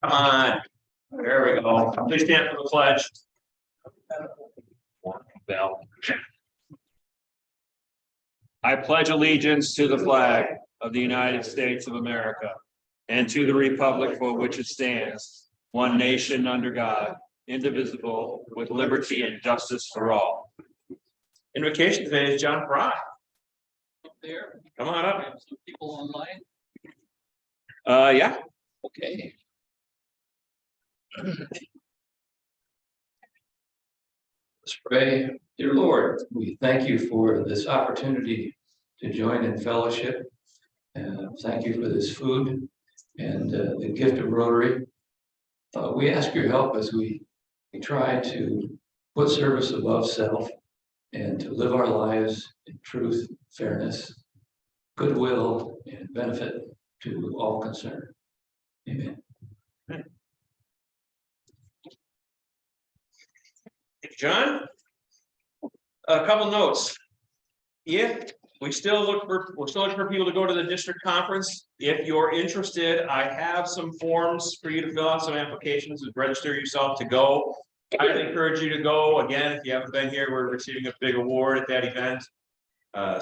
Come on. There we go. Please stand for the pledge. Bell. I pledge allegiance to the flag of the United States of America and to the republic for which it stands, one nation under God, indivisible, with liberty and justice for all. Invocation today is John Fry. Up there. Come on up. Some people online. Yeah. Okay. Let's pray. Dear Lord, we thank you for this opportunity to join in fellowship. Thank you for this food and the gift of Rotary. We ask your help as we try to put service above self and to live our lives in truth, fairness, goodwill, and benefit to all concerned. Amen. Thank you, John. A couple notes. If we're still looking for people to go to the district conference. If you're interested, I have some forms for you to fill out, some applications and register yourself to go. I encourage you to go. Again, if you haven't been here, we're receiving a big award at that event.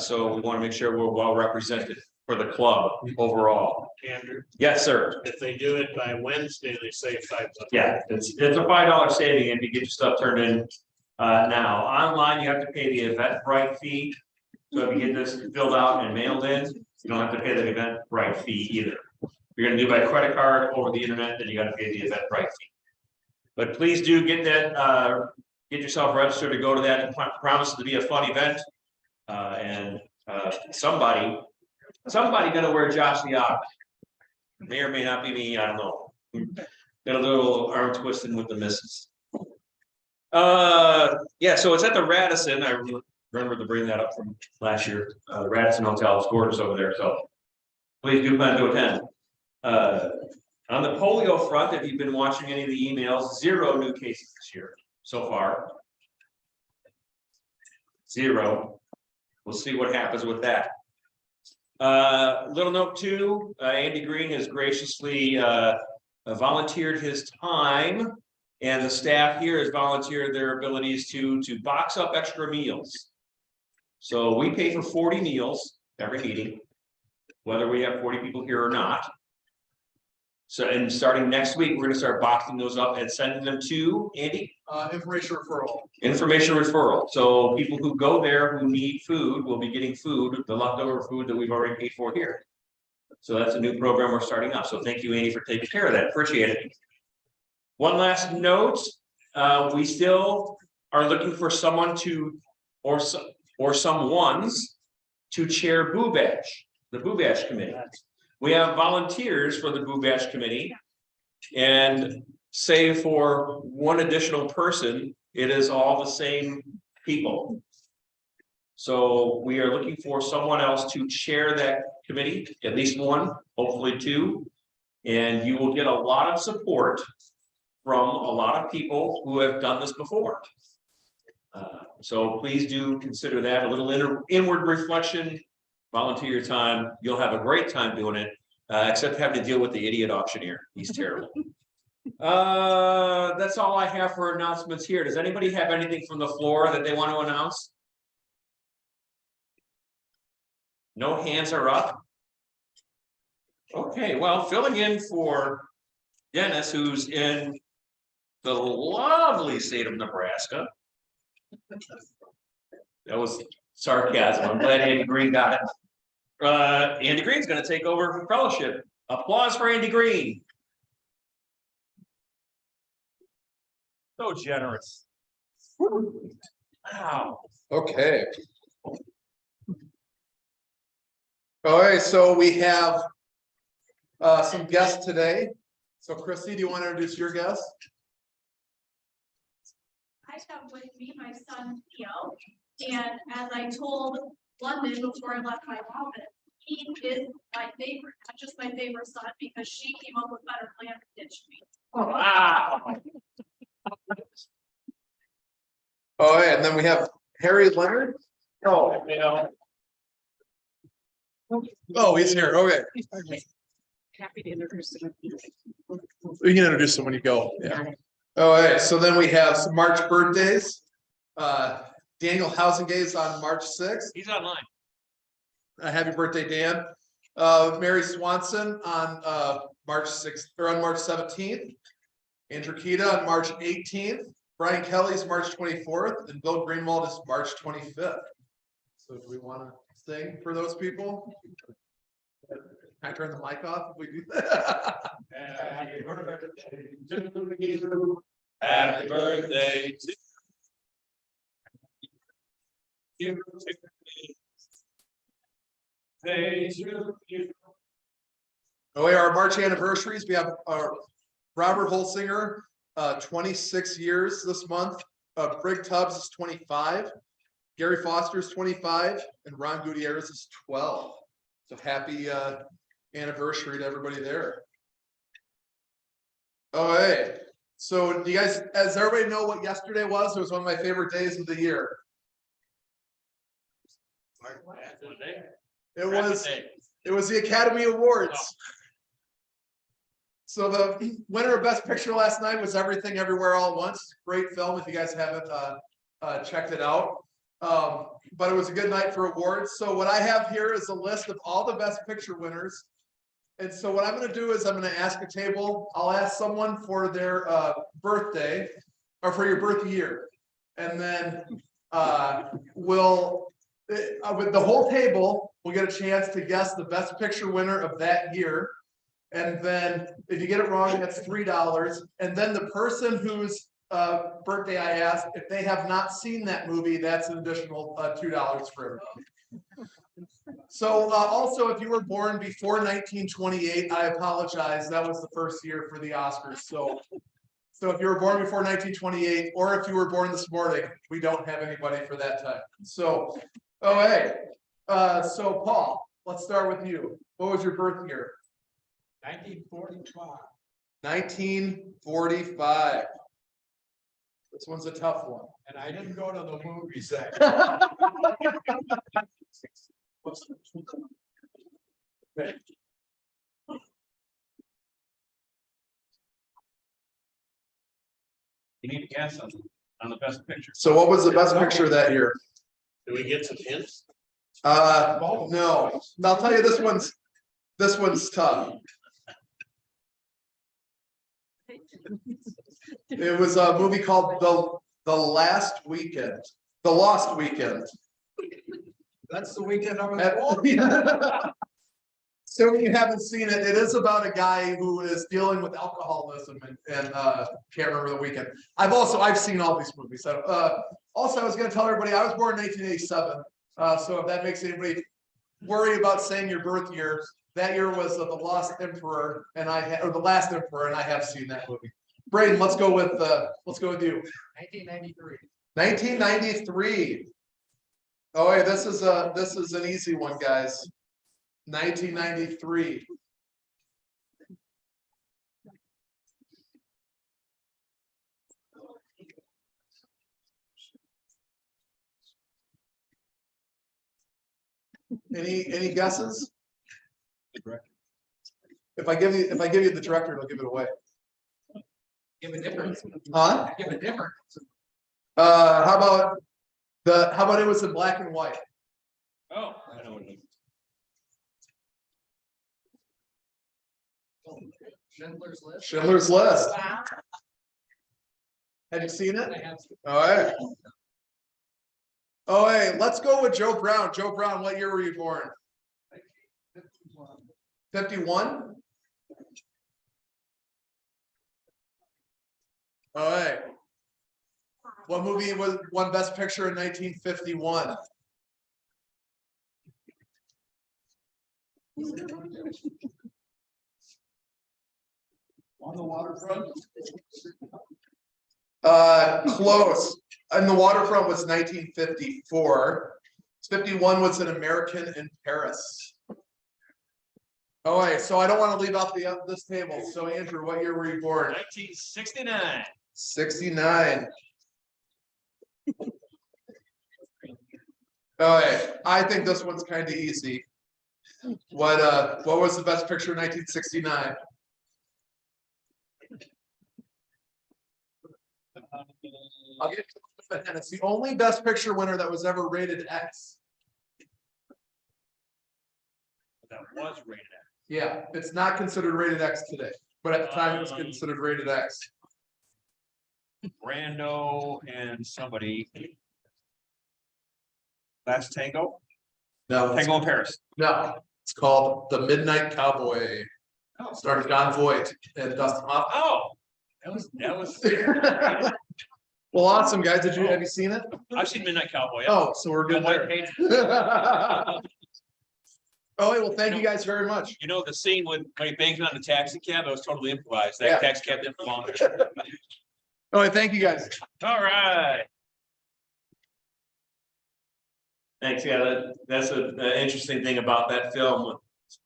So we want to make sure we're well represented for the club overall. Andrew, Yes, sir. if they do it by Wednesday, they save $5. Yeah, it's a $5 saving if you get your stuff turned in now. Online, you have to pay the Eventbrite fee. So if you get this filled out and mailed in, you don't have to pay the Eventbrite fee either. If you're gonna do by credit card over the internet, then you gotta pay the Eventbrite fee. But please do get that, get yourself registered to go to that. It promises to be a fun event. And somebody gonna wear Josh the Ox. May or may not be me, I don't know. Got a little arm twisting with the missus. Yeah, so it's at the Radisson. I remember to bring that up from last year. Radisson Hotel is gorgeous over there, so please do plan to attend. On the polio front, if you've been watching any of the emails, 0 new cases this year so far. 0. We'll see what happens with that. Little note too, Andy Green has graciously volunteered his time, and the staff here has volunteered their abilities to box up extra meals. So we pay for 40 meals every meeting, whether we have 40 people here or not. So, and starting next week, we're gonna start boxing those up and sending them to Andy. Information referral. Information referral. So people who go there who need food will be getting food, the leftover food that we've already paid for here. So that's a new program we're starting up. So thank you, Andy, for taking care of that. Appreciate it. One last note, we still are looking for someone to, or someones to chair Boo Bash, the Boo Bash committee. We have volunteers for the Boo Bash committee, and save for one additional person, it is all the same people. So we are looking for someone else to chair that committee, at least one, hopefully 2, and you will get a lot of support from a lot of people who have done this before. So please do consider that a little inward reflection. Volunteer your time. You'll have a great time doing it, except having to deal with the idiot auctioneer. He's terrible. That's all I have for announcements here. Does anybody have anything from the floor that they want to announce? No hands are up. Okay, well, filling in for Dennis, who's in the lovely state of Nebraska. That was sarcasm. I'm glad Andy Green got it. Andy Green's going to take over for fellowship. Applause for Andy Green. So generous. Wow. Okay. All right, so we have some guests today. So Chrissy, do you want to introduce your guest? I have with me my son Theo, and as I told London before I left my office, he is my favorite, not just my favorite son, because she came up with better plans than ditched me. Wow. All right, and then we have Harry Leonard. Oh, you know. Oh, he's here. Okay. Happy to introduce them. We can introduce them when you go. Yeah. All right, so then we have some March birthdays. Daniel Housingay is on March 6th. He's online. Happy birthday, Dan. Mary Swanson on March 6th or on March 17th. Andrew Kita on March 18th. Brian Kelly's March 24th, and Bill Greenwald is March 25th. So do we want to sing for those people? Can I turn the mic off if we do that? Happy birthday to you. Happy birthday to you. Day to you. Oh, our March anniversaries, we have Robert Holsinger, 26 years this month. Brig Tubbs is 25. Gary Foster is 25, and Ron Gutierrez is 12. So happy anniversary to everybody there. All right. So do you guys, does everybody know what yesterday was? It was one of my favorite days of the year. It was the Academy Awards. So the winner of Best Picture last night was Everything Everywhere All at Once. Great film if you guys haven't checked it out. But it was a good night for awards. So what I have here is a list of all the Best Picture winners. And so what I'm going to do is I'm going to ask a table. I'll ask someone for their birthday or for your birth year. And then with the whole table, we'll get a chance to guess the Best Picture winner of that year. And then if you get it wrong, that's $3. And then the person whose birthday I asked, if they have not seen that movie, that's an additional $2 for everybody. So also, if you were born before 1928, I apologize. That was the first year for the Oscars. So if you were born before 1928, or if you were born this morning, we don't have anybody for that time. So, so Paul, let's start with you. What was your birth year? 1945. 1945. This one's a tough one. And I didn't go to the movie section. You need to guess on the Best Picture. So what was the Best Picture that year? Do we get some hints? No. I'll tell you this one's tough. It was a movie called The Last Weekend. The Lost Weekend. That's the weekend I was born. So when you haven't seen it, it is about a guy who is dealing with alcoholism and can't remember the weekend. I've seen all these movies. So also I was going to tell everybody I was born in 1987. So if that makes anybody worry about saying your birth year, that year was The Lost Emperor, or The Last Emperor, and I have seen that movie. Braden, let's go with you. 1993. 1993. Oh, yeah, this is an easy one, guys. 1993. Any guesses? If I give you the director, it'll give it away. Give a difference. Huh? Give a difference. How about it was in black and white? Oh, I know what it is. Schindler's List. Schindler's List. Have you seen it? I have. All right. Oh, hey, let's go with Joe Brown. Joe Brown, what year were you born? 51? All right. What movie won Best Picture in 1951? On the waterfront. Close. And The Waterfront was 1954. 51 was An American in Paris. Oh, wait, so I don't want to leave out this table. So Andrew, what year were you born? 1969. 69. All right, I think this one's kind of easy. What was the best picture in 1969? I'll get to it, and it's the only best picture winner that was ever rated X. That was rated X. Yeah, it's not considered rated X today, but at the time it was considered rated X. Brando and somebody. Last Tango? No, Tango in Paris. no, it's called The Midnight Cowboy. Oh. Starring John Voight and Dustin Hoffman. Oh, that was. Well, awesome, guys. Have you seen it? I've seen Midnight Cowboy. Oh, so we're good White there. page. Oh, well, thank you guys very much. You know, the scene when he bangs on the taxi cab, that was totally improvised. That Yeah. taxi cab didn't belong there. Oh, thank you guys. All right. Thanks. Yeah, that's an interesting thing about that film.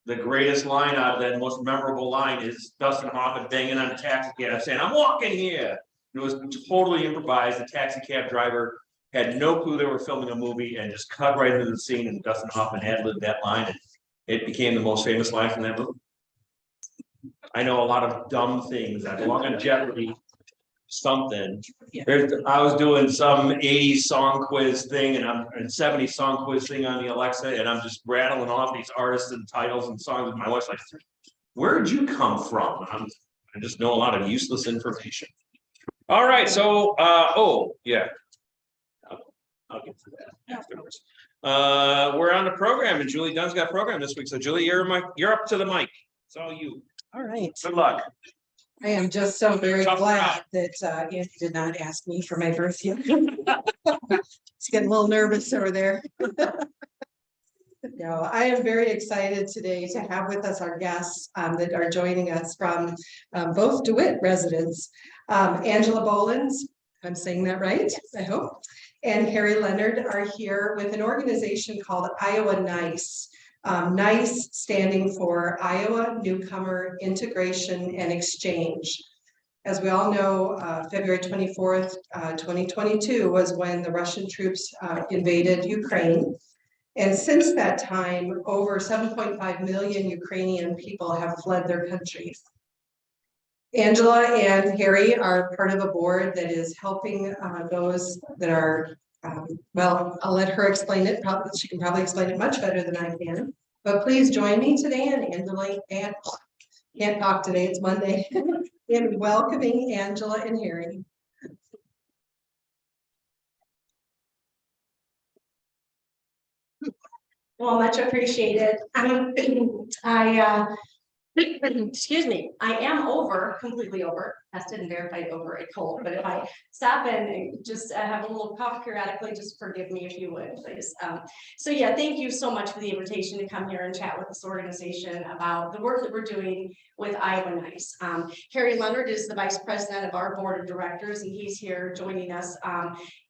The greatest line out of that, most memorable line is Dustin Hoffman banging on the taxi cab saying, "I'm walking here." It was totally improvised. The taxi cab driver had no clue they were filming a movie and just cut right into the scene, and Dustin Hoffman ad-libbed that line, and it became the most famous line from that movie. I know a lot of dumb things that belong on Jeopardy. Something. I was doing some 80s song quiz thing and 70s song quiz thing on the Alexa, and I'm just rattling off these artists and titles and songs. And my wife's like, "Where'd you come from?" I just know a lot of useless information. All right, so oh yeah, I'll get to that afterwards. We're on the program, and Julie Dunn's got a program this week. So Julie, you're up to the mic. It's all you. All right. Good luck. I am just so very Tough glad that Andy did not ask me for my birth year. It's getting a little nervous over there. No, I am very excited today to have with us our guests that are joining us from both DeWitt residents. Angela Boelens, I'm saying that right, I hope, and Harry Leonard are here with an organization called Iowa NICE. NICE standing for Iowa Newcomer Integration and Exchange. As we all know, February 24th, 2022 was when the Russian troops invaded Ukraine. And since that time, over 7.5 million Ukrainian people have fled their countries. Angela and Harry are part of a board that is helping those that are well, I'll let her explain it. Probably she can probably explain it much better than I can. But please join me today, and Angela and can't talk today. It's Monday. In welcoming Angela and Harry. Well, much appreciated. Excuse me, I am completely over, tested and verified over a cold, but if I stop and just have a little cough periodically, just forgive me if you would, please. So yeah, thank you so much for the invitation to come here and chat with this organization about the work that we're doing with Iowa NICE. Harry Leonard is the vice president of our board of directors, and he's here joining us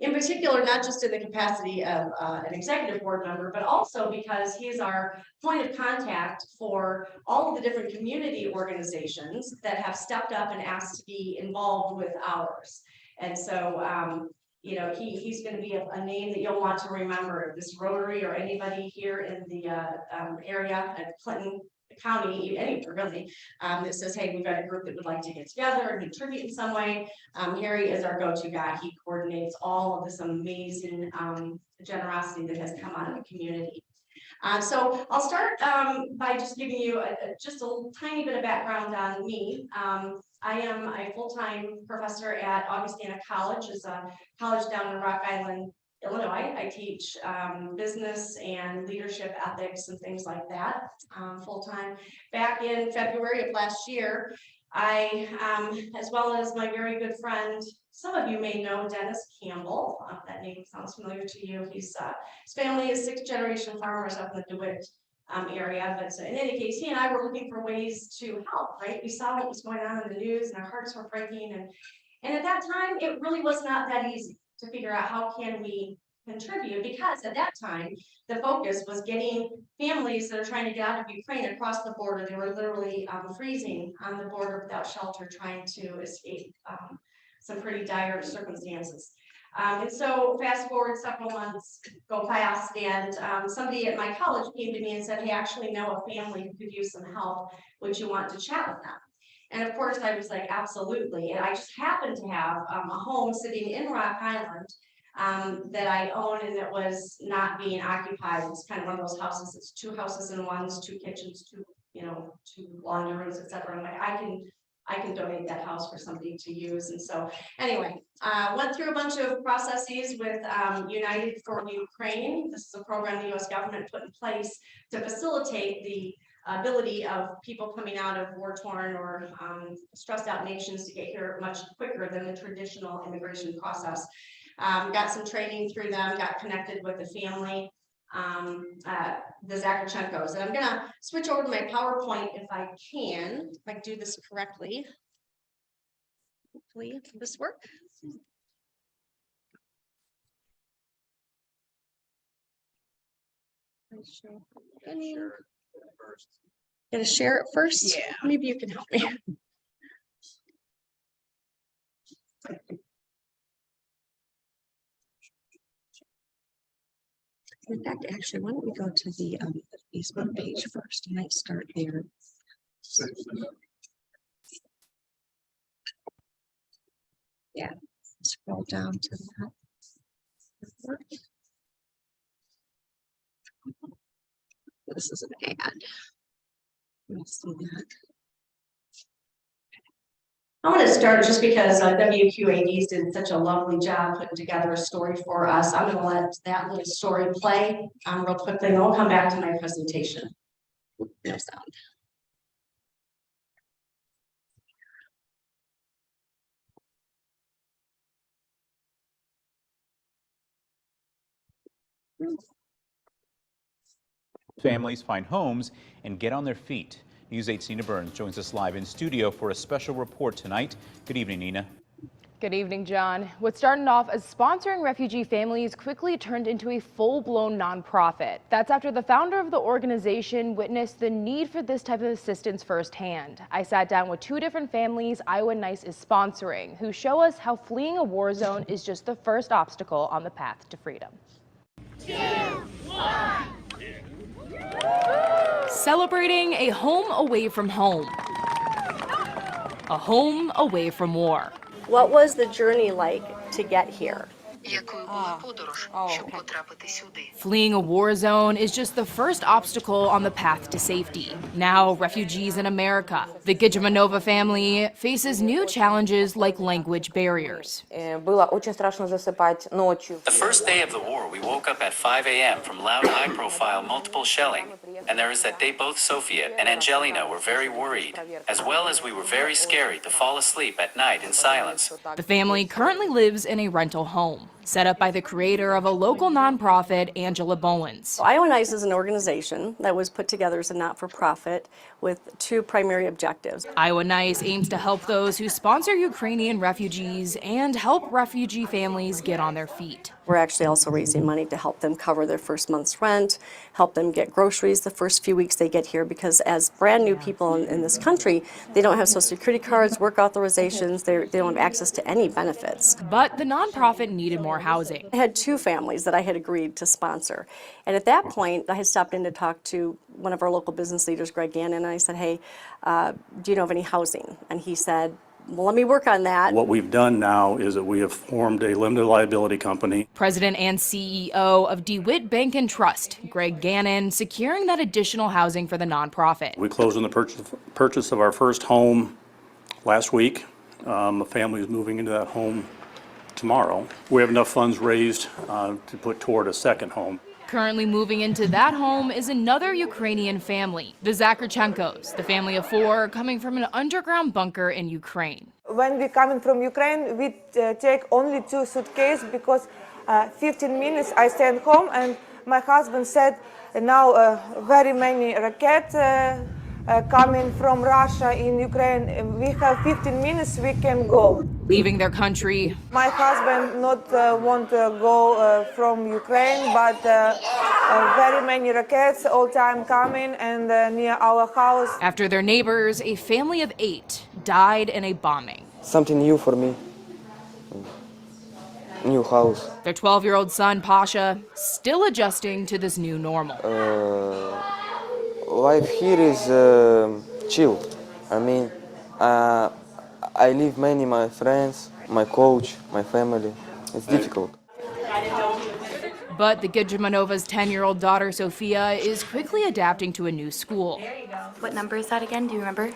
in particular, not just in the capacity of an executive board member, but also because he's our point of contact for all of the different community organizations that have stepped up and asked to be involved with ours. And so, you know, he's going to be a name that you'll want to remember. This Rotary or anybody here in the area at Clinton County, anywhere really, that says, hey, we've got a group that would like to get together and contribute in some way. Harry is our go-to guy. He coordinates all of this amazing generosity that has come out of the community. So I'll start by just giving you just a tiny bit of background on me. I am a full-time professor at Augustana College. It's a college down in Rock Island, Illinois. I teach business and leadership ethics and things like that full-time. Back in February of last year, I, as well as my very good friend, some of you may know Dennis Campbell. That name sounds familiar to you. His family is 6th generation farmers up in the DeWitt area. But in any case, he and I were looking for ways to help, right? We saw what was going on in the news and our hearts were breaking. And at that time, it really was not that easy to figure out how can we contribute, because at that time, the focus was getting families that are trying to get out of Ukraine across the border. They were literally freezing on the border without shelter, trying to escape some pretty dire circumstances. And so fast forward several months go past and somebody at my college came to me and said, hey, I actually know a family who could use some help. Would you want to chat with them? And of course I was like, absolutely. And I just happened to have a home sitting in Rock Island that I own and that was not being occupied. It's kind of one of those houses, it's 2 houses in one, 2 kitchens, 2 laundry rooms, etc. I'm like, I can donate that house for somebody to use. And so anyway, went through a bunch of processes with United for Ukraine. This is a program the US government put in place to facilitate the ability of people coming out of war-torn or stressed out nations to get here much quicker than the traditional immigration process. Got some training through them, got connected with the family, the Zakarchenkos. And I'm gonna switch over to my PowerPoint if I can, if I do this correctly. Hopefully this work. Gonna share it first? Yeah. Maybe you can help me. In fact, actually, why don't we go to the Facebook page first? I might start there. Yeah, scroll down to that. This is an ad. Let's see that. I'm going to start just because WQADs did such a lovely job putting together a story for us. I'm going to let that little story play real quickly, and I'll come back to my presentation. No sound. Families find homes and get on their feet. News 8's Nina Burns joins us live in studio for a special report tonight. Good evening, Nina. Good evening, John. What started off as sponsoring refugee families quickly turned into a full-blown nonprofit. That's after the founder of the organization witnessed the need for this type of assistance firsthand. I sat down with 2 different families Iowa Nice is sponsoring, who show us how fleeing a war zone is just the first obstacle on the path to freedom. 2, 1. Celebrating a home away from home. A home away from war. What was the journey like to get here? Fleeing a war zone is just the first obstacle on the path to safety. Now, refugees in America. The Gijamanova family faces new challenges like language barriers. The first day of the war, we woke up at 5 a.m. from loud, high-profile, multiple shelling. And there is that day both Sofia and Angelina were very worried, as well as we were very scared to fall asleep at night in silence. The family currently lives in a rental home, set up by the creator of a local nonprofit, Angela Boelens. Iowa Nice is an organization that was put together as a not-for-profit with 2 primary objectives. Iowa Nice aims to help those who sponsor Ukrainian refugees and help refugee families get on their feet. We're actually also raising money to help them cover their first month's rent, help them get groceries the first few weeks they get here, because as brand new people in this country, they don't have Social Security cards, work authorizations, they don't have access to any benefits. But the nonprofit needed more housing. I had 2 families that I had agreed to sponsor. And at that point, I had stopped in to talk to one of our local business leaders, Greg Gannon, and I said, hey, do you know of any housing? And he said, well, let me work on that. What we've done now is that we have formed a limited liability company. President and CEO of DeWitt Bank and Trust, Greg Gannon, securing that additional housing for the nonprofit. We closed on the purchase of our first home last week. A family is moving into that home tomorrow. We have enough funds raised to put toward a second home. Currently moving into that home is another Ukrainian family, the Zakarchenkos, the family of 4 coming from an underground bunker in Ukraine. When we coming from Ukraine, we take only 2 suitcases because 15 minutes I stay at home, and my husband said now very many rockets coming from Russia in Ukraine. We have 15 minutes, we can go. Leaving their country. My husband not want to go from Ukraine, but very many rockets all time coming and near our house. After their neighbors, a family of 8 died in a bombing. Something new for me. new house. Their 12-year-old son, Pasha, still adjusting to this new normal. Life here is chill. I mean, I leave many my friends, my coach, my family. It's difficult. But the Gidjimanova's 10-year-old daughter, Sophia, is quickly adapting to a new school. What number is that again? Do you remember?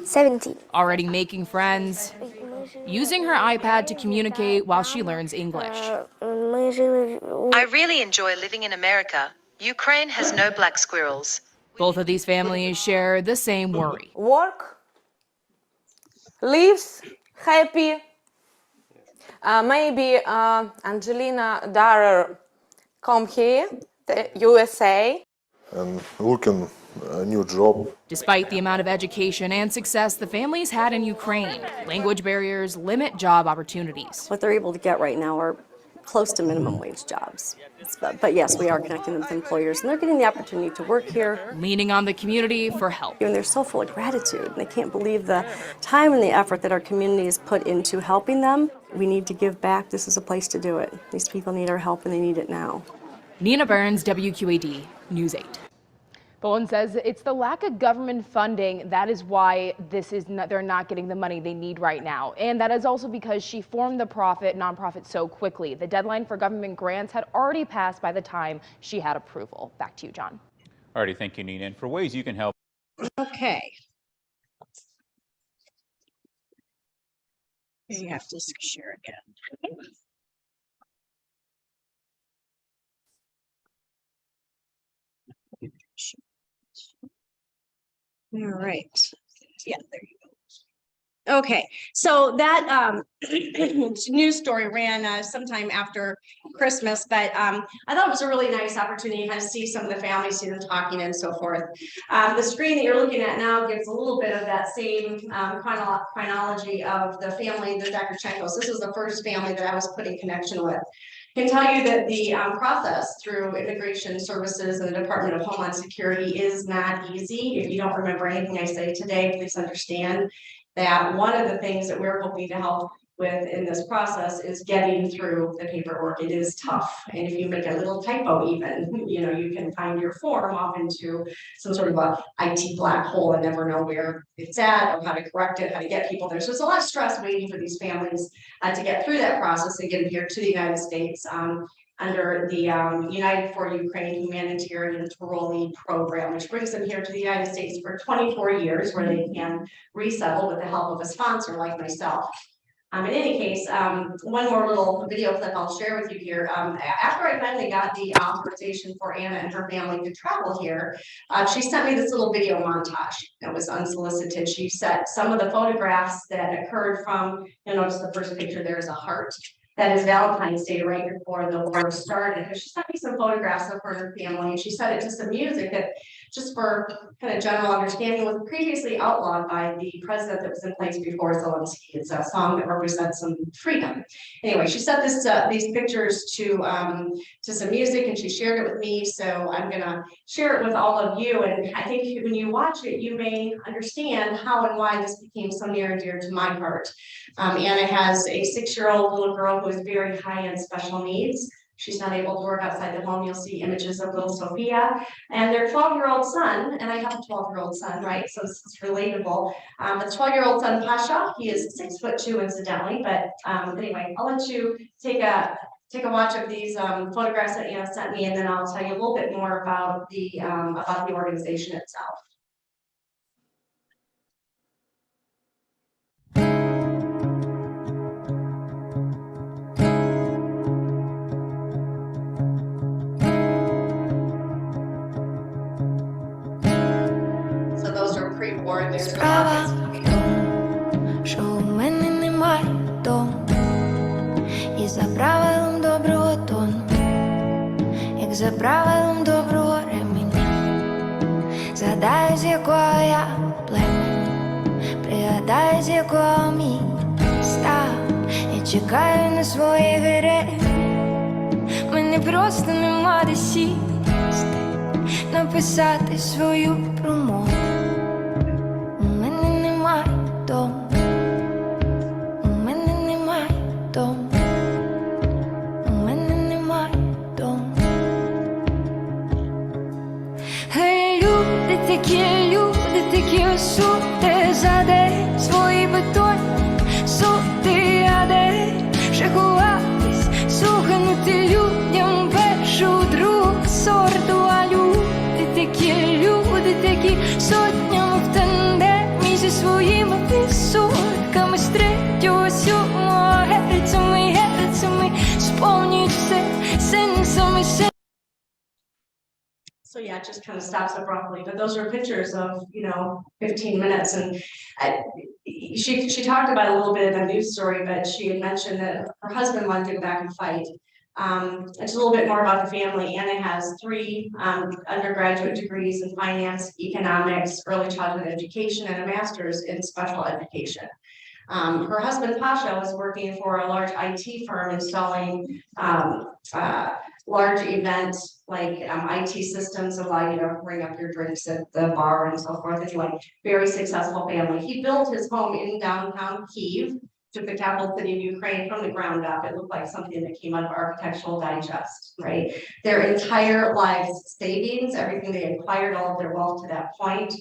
17. Already making friends, using her iPad to communicate while she learns English. I really enjoy living in America. Ukraine has no black squirrels. Both of these families share the same worry. Work, lives, happy. Maybe Angelina daughter come here, the USA. And looking a new job. Despite the amount of education and success the families had in Ukraine, language barriers limit job opportunities. What they're able to get right now are close to minimum wage jobs. But yes, we are connecting them with employers, and they're getting the opportunity to work here. Leaning on the community for help. And they're so full of gratitude. They can't believe the time and the effort that our community has put into helping them. We need to give back. This is a place to do it. These people need our help, and they need it now. Nina Burns, WQAD, News 8. Boelens says it's the lack of government funding that is why they're not getting the money they need right now. And that is also because she formed the nonprofit so quickly. The deadline for government grants had already passed by the time she had approval. Back to you, John. All righty, thank you, Nina. And for ways you can help. Okay. You have to share again. All right. Yeah, there you go. Okay, so that news story ran sometime after Christmas, but I thought it was a really nice opportunity to kind of see some of the families, see them talking and so forth. The screen that you're looking at now gives a little bit of that same chronology of the family, the Zakarchenkos. This is the first family that I was put in connection with. I can tell you that the process through Immigration Services and the Department of Homeland Security is not easy. If you don't remember anything I say today, please understand that one of the things that we're hoping to help with in this process is getting through the paperwork. It is tough. And if you make a little typo even, you can find your form off into some sort of a IT black hole and never know where it's at or how to correct it, how to get people there. So it's a lot of stress waiting for these families to get through that process and get them here to the United States under the United for Ukraine Humanitarian Parolee Program, which brings them here to the United States for 24 years where they can resettle with the help of a sponsor like myself. In any case, one more little video clip I'll share with you here. After I finally got the authorization for Anna and her family to travel here, she sent me this little video montage that was unsolicited. She set some of the photographs that occurred from, you'll notice the first picture there is a heart. That is Valentine's Day right before the war started. She sent me some photographs of her and her family, and she set it to some music that, just for kind of general understanding, was previously outlawed by the president that was in place before Zelensky. It's a song that represents some freedom. Anyway, she set these pictures to some music, and she shared it with me. So I'm gonna share it with all of you. And I think when you watch it, you may understand how and why this became so near and dear to my heart. Anna has a 6-year-old little girl who is very high-end special needs. She's not able to work outside the home. You'll see images of little Sophia and their 12-year-old son, and I have a 12-year-old son, right? So this is relatable. The 12-year-old son, Pasha, he is 6'2" incidentally, but anyway, I'll let you take a watch of these photographs that Anna sent me, and then I'll tell you a little bit more about the organization itself. Справа в тому, що у мене немає дому, і за правилом доброго тону, як за правилом доброго ременя, згадаю, з якого я племені, пригадаю, з якого мій став, я чекаю на свої героїв, мене просто нема де сісти, написати свою промову. У мене немає дому, у мене немає суди заде свої бетонні суди, а де вже ховатись, суганути людям першу, другу сорту, а люди такі сотнями в тандемі зі своїми відсотками з третього, сьомого герцями сповнюють все сенсами. So yeah, it just kind of stops abruptly, but those are pictures of, 15 minutes, and she talked about a little bit in the news story, but she had mentioned that her husband wanted to go back and fight. It's a little bit more about the family. Anna has 3 undergraduate degrees in finance, economics, early childhood education, and a master's in special education. Her husband Pasha was working for a large IT firm installing large events like IT systems allow you to bring up your drinks at the bar and so forth. Anyway, very successful family. He built his home in downtown Kyiv, took the capital city of Ukraine from the ground up. It looked like something that came out of Architectural Digest, right? Their entire lives savings, everything they acquired, all of their wealth to that point,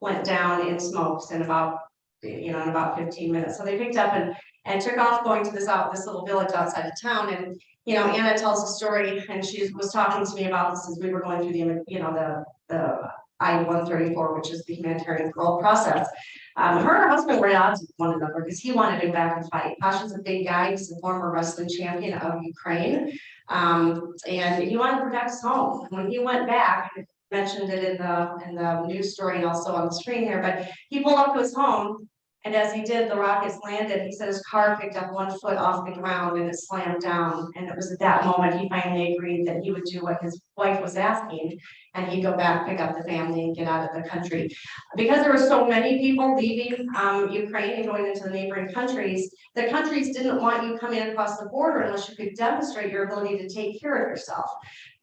went down in smokes in about 15 minutes. So they picked up and took off going to this little village outside of town. And Anna tells a story, and she was talking to me about this as we were going through the I-134, which is the humanitarian parole process. Her and her husband were at odds with one another because he wanted to go back and fight. Pasha's a big guy. He's a former wrestling champion of Ukraine. And he wanted to protect his home. When he went back, I mentioned it in the news story and also on the screen here, but he pulled up to his home. And as he did, the rockets landed. He said his car picked up 1 foot off the ground and it slammed down. And it was at that moment he finally agreed that he would do what his wife was asking, and he'd go back, pick up the family, and get out of the country. Because there were so many people leaving Ukraine and going into the neighboring countries, the countries didn't want you coming across the border unless you could demonstrate your ability to take care of yourself.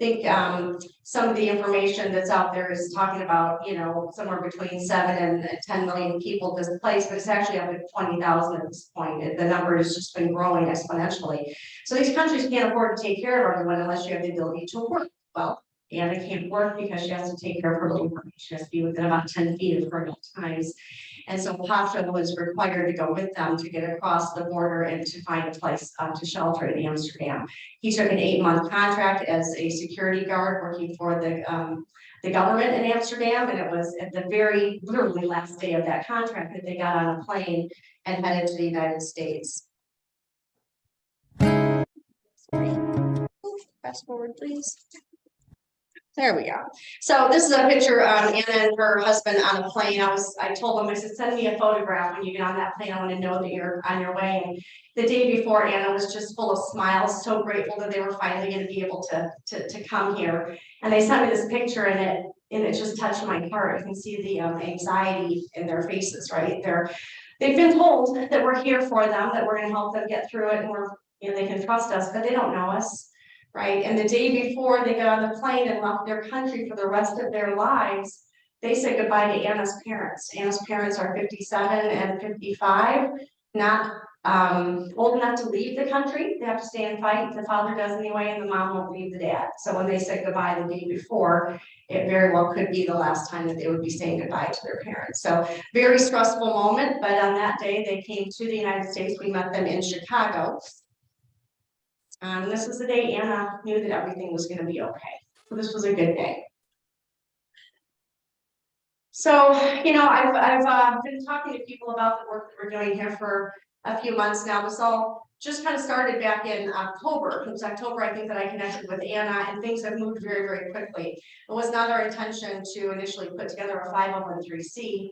I think some of the information that's out there is talking about, somewhere between 7 and 10 million people displaced, but it's actually up to 20,000 at this point. The number has just been growing exponentially. So these countries can't afford to take care of everyone unless you have the ability to work. Well, Anna can't work because she has to take care of her little girl. She has to be within about 10 feet of her at all times. And so Pasha was required to go with them to get across the border and to find a place to shelter in Amsterdam. He took an 8-month contract as a security guard working for the government in Amsterdam. And it was at the very literally last day of that contract that they got on a plane and headed to the United States. Sorry. Fast forward, please. There we go. So this is a picture of Anna and her husband on a plane. I told them, I said, send me a photograph when you get on that plane. I want to know that you're on your way. And the day before, Anna was just full of smiles, so grateful that they were finally going to be able to come here. And they sent me this picture, and it just touched my heart. You can see the anxiety in their faces, right? They've been told that we're here for them, that we're going to help them get through it, and they can trust us, but they don't know us. Right. And the day before they got on the plane and left their country for the rest of their lives, they said goodbye to Anna's parents. Anna's parents are 57 and 55, not old enough to leave the country. They have to stay and fight. The father does anyway, and the mom won't leave the dad. So when they said goodbye the day before, it very well could be the last time that they would be saying goodbye to their parents. So very stressful moment. But on that day, they came to the United States. We met them in Chicago. This was the day Anna knew that everything was going to be okay. So this was a good day. So, I've been talking to people about the work that we're doing here for a few months now. This all just kind of started back in October. It was October, I think, that I connected with Anna, and things have moved very, very quickly. It was not our intention to initially put together a 501(c)(3),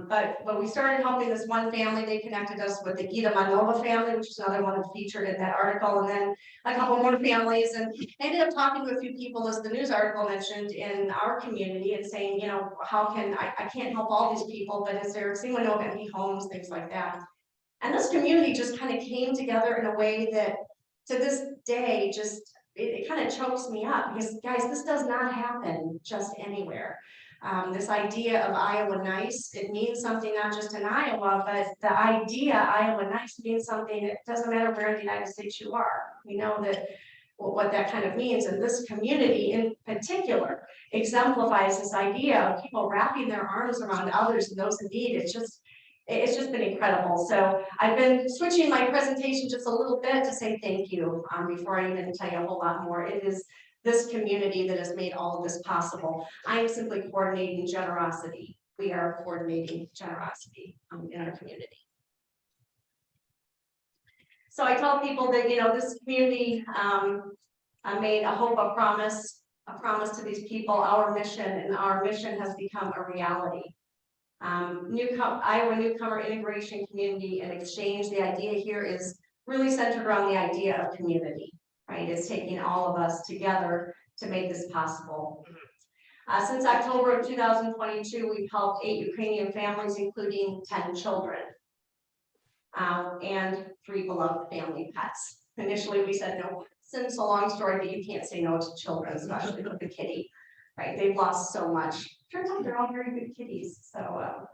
but we started helping this one family. They connected us with the Gita Manova family, which is another one featured in that article, and then a couple more families. And I ended up talking to a few people, as the news article mentioned, in our community, and saying, how can I can't help all these people, but does anyone know of any homes, things like that. And this community just kind of came together in a way that, to this day, just it kind of chokes me up, because guys, this does not happen just anywhere. This idea of Iowa Nice, it means something not just in Iowa, but the idea Iowa Nice means something. It doesn't matter where in the United States you are. We know that what that kind of means. And this community in particular exemplifies this idea of people wrapping their arms around others and those in need. It's just been incredible. So I've been switching my presentation just a little bit to say thank you before I even tell you a whole lot more. It is this community that has made all of this possible. I am simply coordinating generosity. We are coordinating generosity in our community. So I tell people that, this community made a hope, a promise to these people, our mission, and our mission has become a reality. Iowa Newcomer Integration Community and Exchange, the idea here is really centered around the idea of community, right? It's taking all of us together to make this possible. Since October of 2022, we've helped 8 Ukrainian families, including 10 children. And 3 beloved family pets. Initially, we said no. It's a long story, but you can't say no to children, especially with the kitty, right? They've lost so much. Turns out they're all very good kitties. So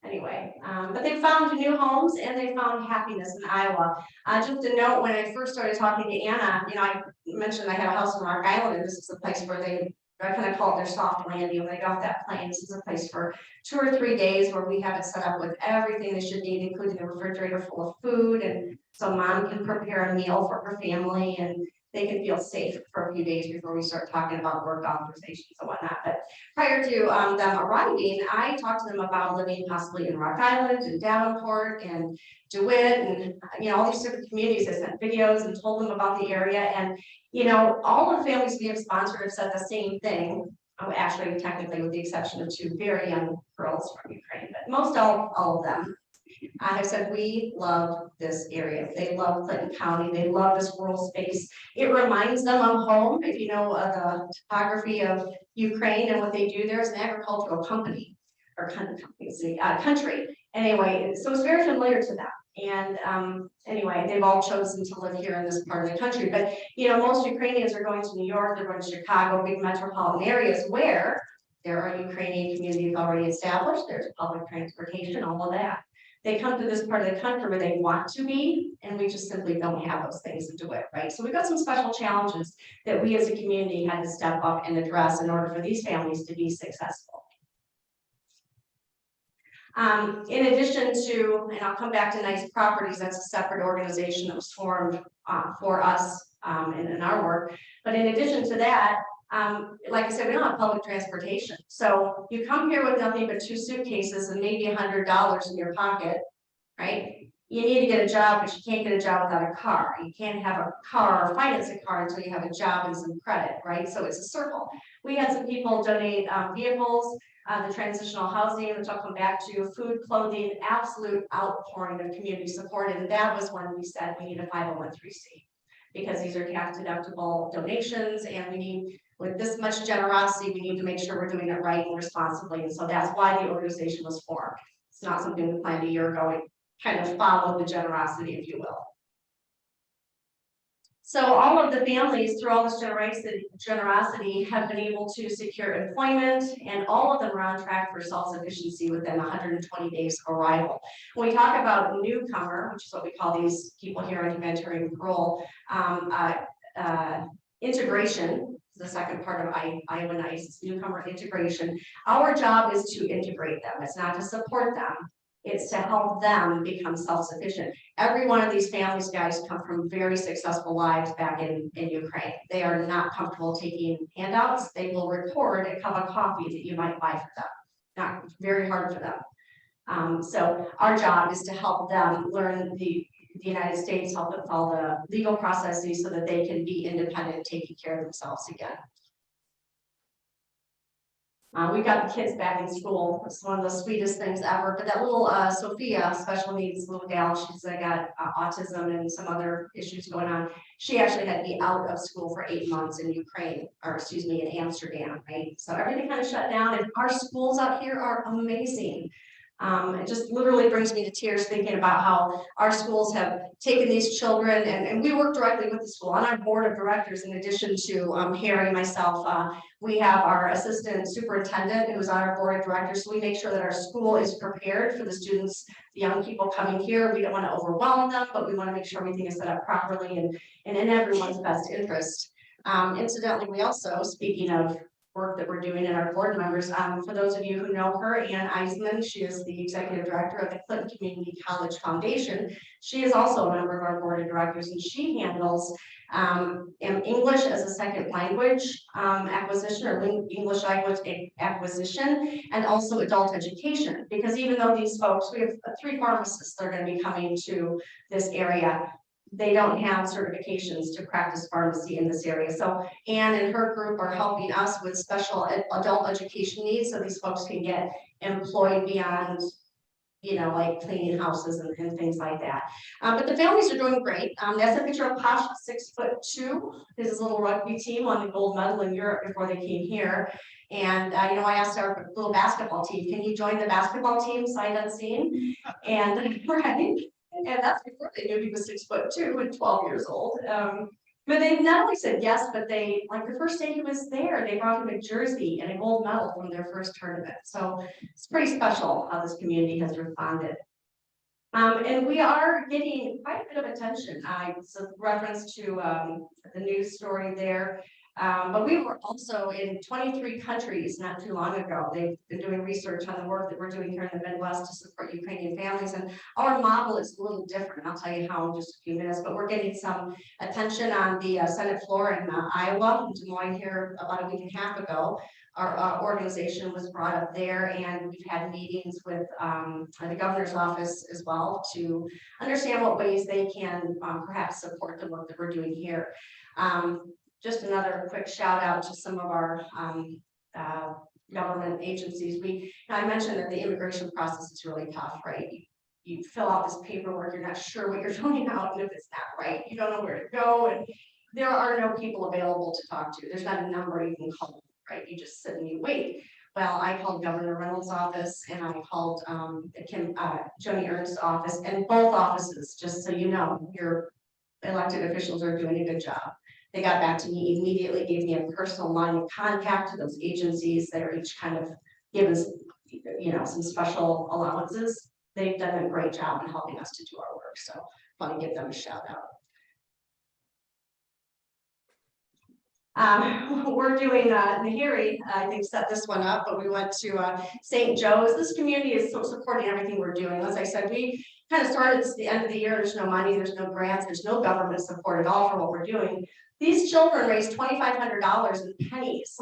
anyway, but they found new homes and they found happiness in Iowa. Just a note, when I first started talking to Anna, I mentioned I had a house in Rock Island, and this is a place where I kind of call it their soft landing. When they got off that plane, this is a place for 2 or 3 days where we have it set up with everything they should need, including the refrigerator full of food. And so mom can prepare a meal for her family and they can feel safe for a few days before we start talking about work authorizations and whatnot. But prior to them arriving, I talked to them about living possibly in Rock Island and Davenport and DeWitt and, all these different communities. I sent videos and told them about the area. And all the families we have sponsored have said the same thing. Actually, technically, with the exception of 2 very young girls from Ukraine, but most all of them have said, we love this area. They love Clinton County. They love this rural space. It reminds them of home. If you know the topography of Ukraine and what they do, there's an agricultural company or country. Anyway, so it's very familiar to them. And anyway, they've all chosen to live here in this part of the country. But, most Ukrainians are going to New York, they're going to Chicago, big metropolitan areas where there are Ukrainian communities already established. There's public transportation, all of that. They come to this part of the country where they want to be, and we just simply don't have those things to do it, right? So we've got some special challenges that we as a community had to step up and address in order for these families to be successful. In addition to, and I'll come back to Nice Properties, that's a separate organization that was formed for us in our work. But in addition to that, like I said, we don't have public transportation. So you come here with nothing but 2 suitcases and maybe $100 in your pocket, right? You need to get a job, but you can't get a job without a car. You can't have a car or finance a car until you have a job and some credit, right? So it's a circle. We had some people donate vehicles, the transitional housing, which I'll come back to, food, clothing, absolute outpouring of community support. And that was when we said we need a 501(c)(3) because these are tax deductible donations, and we need, with this much generosity, we need to make sure we're doing it right and responsibly. And so that's why the organization was formed. It's not something we planned a year ago. It kind of followed the generosity, if you will. So all of the families, through all this generosity, have been able to secure employment, and all of them are on track for self-sufficiency within 120 days of arrival. When we talk about newcomer, which is what we call these people here on humanitarian parole, integration, the second part of Iowa Nice, newcomer integration. Our job is to integrate them. It's not to support them. It's to help them become self-sufficient. Every one of these families, guys, come from very successful lives back in Ukraine. They are not comfortable taking handouts. They will record a cup of coffee that you might buy for them. Not very hard for them. So our job is to help them learn the United States, help them follow the legal processes so that they can be independent, taking care of themselves again. We've got the kids back in school. It's one of the sweetest things ever. But that little Sophia, special needs little gal, she's got autism and some other issues going on. She actually had to be out of school for 8 months in Ukraine, or excuse me, in Amsterdam, right? So everything kind of shut down, and our schools out here are amazing. It just literally brings me to tears thinking about how our schools have taken these children, and we work directly with the school. On our board of directors, in addition to Harry, myself, we have our assistant superintendent who's on our board of directors. So we make sure that our school is prepared for the students, the young people coming here. We don't want to overwhelm them, but we want to make sure everything is set up properly and in everyone's best interest. Incidentally, we also, speaking of work that we're doing in our board members, for those of you who know her, Ann Eisman, she is the executive director of the Clinton Community College Foundation. She is also a member of our board of directors, and she handles English as a second language acquisition, or English language acquisition, and also adult education. Because even though these folks, we have 3 pharmacists that are going to be coming to this area, they don't have certifications to practice pharmacy in this area. So Anne and her group are helping us with special adult education needs, so these folks can get employed beyond, you know, like cleaning houses and things like that. But the families are doing great. That's a picture of Posh, 6'2". His little rugby team won the gold medal in Europe before they came here. And, you know, I asked our little basketball team, can you join the basketball team sight unseen? And, right. And that's before they knew he was 6'2" and 12 years old. But they not only said yes, but they, like the first day he was there, they brought him a jersey and a gold medal from their first tournament. So it's pretty special how this community has responded. And we are getting quite a bit of attention. It's a reference to the news story there. But we were also in 23 countries not too long ago. They've been doing research on the work that we're doing here in the Midwest to support Ukrainian families. And our model is a little different. I'll tell you how in just a few minutes, but we're getting some attention on the Senate floor in Iowa, in Des Moines here about a week and a half ago. Our organization was brought up there, and we've had meetings with the governor's office as well to understand what ways they can perhaps support the work that we're doing here. Just another quick shout out to some of our government agencies. I mentioned that the immigration process is really tough, right? You fill out this paperwork, you're not sure what you're filling out, and if it's not right, you don't know where to go, and there are no people available to talk to. There's not a number you can call, right? You just sit and you wait. Well, I called Governor Reynolds' office, and I called Joni Ernst's office, and both offices, just so you know, your elected officials are doing a good job. They got back to me immediately, gave me a personal line of contact to those agencies that are each kind of given, you know, some special allowances. They've done a great job in helping us to do our work. So I want to give them a shout out. We're doing Nahiri, I think set this one up, but we went to St. Joe's. This community is so supporting everything we're doing. As I said, we kind of started this at the end of the year. There's no money, there's no grants, there's no government support at all for what we're doing. These children raised $2,500 in pennies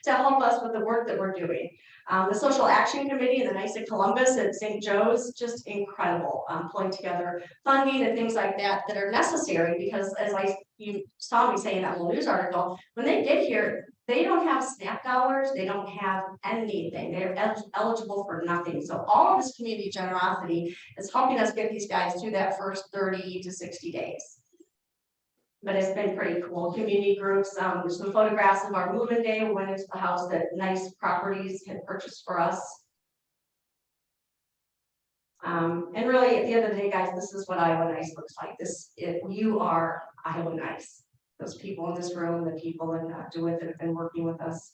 to help us with the work that we're doing. The Social Action Committee and the Knights of Columbus at St. Joe's, just incredible, pulling together funding and things like that that are necessary, because as you saw me say in that little news article, when they get here, they don't have SNAP dollars, they don't have anything, they're eligible for nothing. So all of this community generosity is helping us get these guys through that first 30 to 60 days. But it's been pretty cool. Community groups, there's some photographs of our moving day. We went into the house that Nice Properties had purchased for us. And really, at the end of the day, guys, this is what Iowa Nice looks like. You are Iowa Nice. Those people in this room, the people in DeWitt that have been working with us.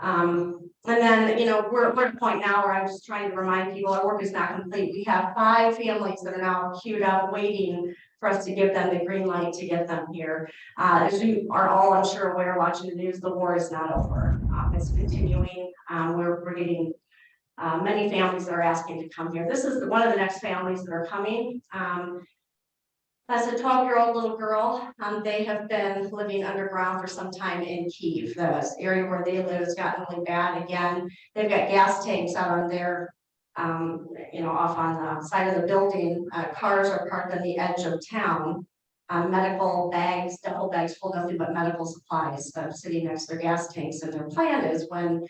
And then, you know, we're at a point now where I'm just trying to remind people our work is not complete. We have 5 families that are now queued up waiting for us to give them the green light to get them here. As you are all, I'm sure, aware watching the news, the war is not over. It's continuing. We're getting many families that are asking to come here. This is one of the next families that are coming. As a 12-year-old little girl, they have been living underground for some time in Kyiv. The area where they live has gotten really bad. Again, they've got gas tanks out on their you know, off on the side of the building. Cars are parked on the edge of town. Medical bags, duffel bags full of nothing but medical supplies sitting next to their gas tanks. And their plan is when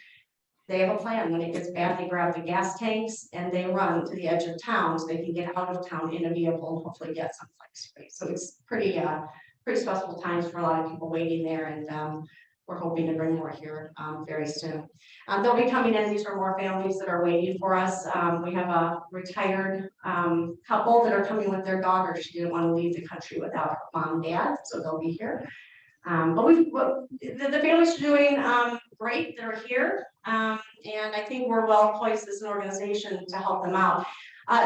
they have a plan, when it gets bad, they grab the gas tanks and they run to the edge of town so they can get out of town in a vehicle and hopefully get someplace. Right? So it's pretty stressful times for a lot of people waiting there, and we're hoping to bring more here very soon. They'll be coming in. These are more families that are waiting for us. We have a retired couple that are coming with their daughter. She didn't want to leave the country without her mom and dad, so they'll be here. But the families are doing great. They're here, and I think we're well poised as an organization to help them out.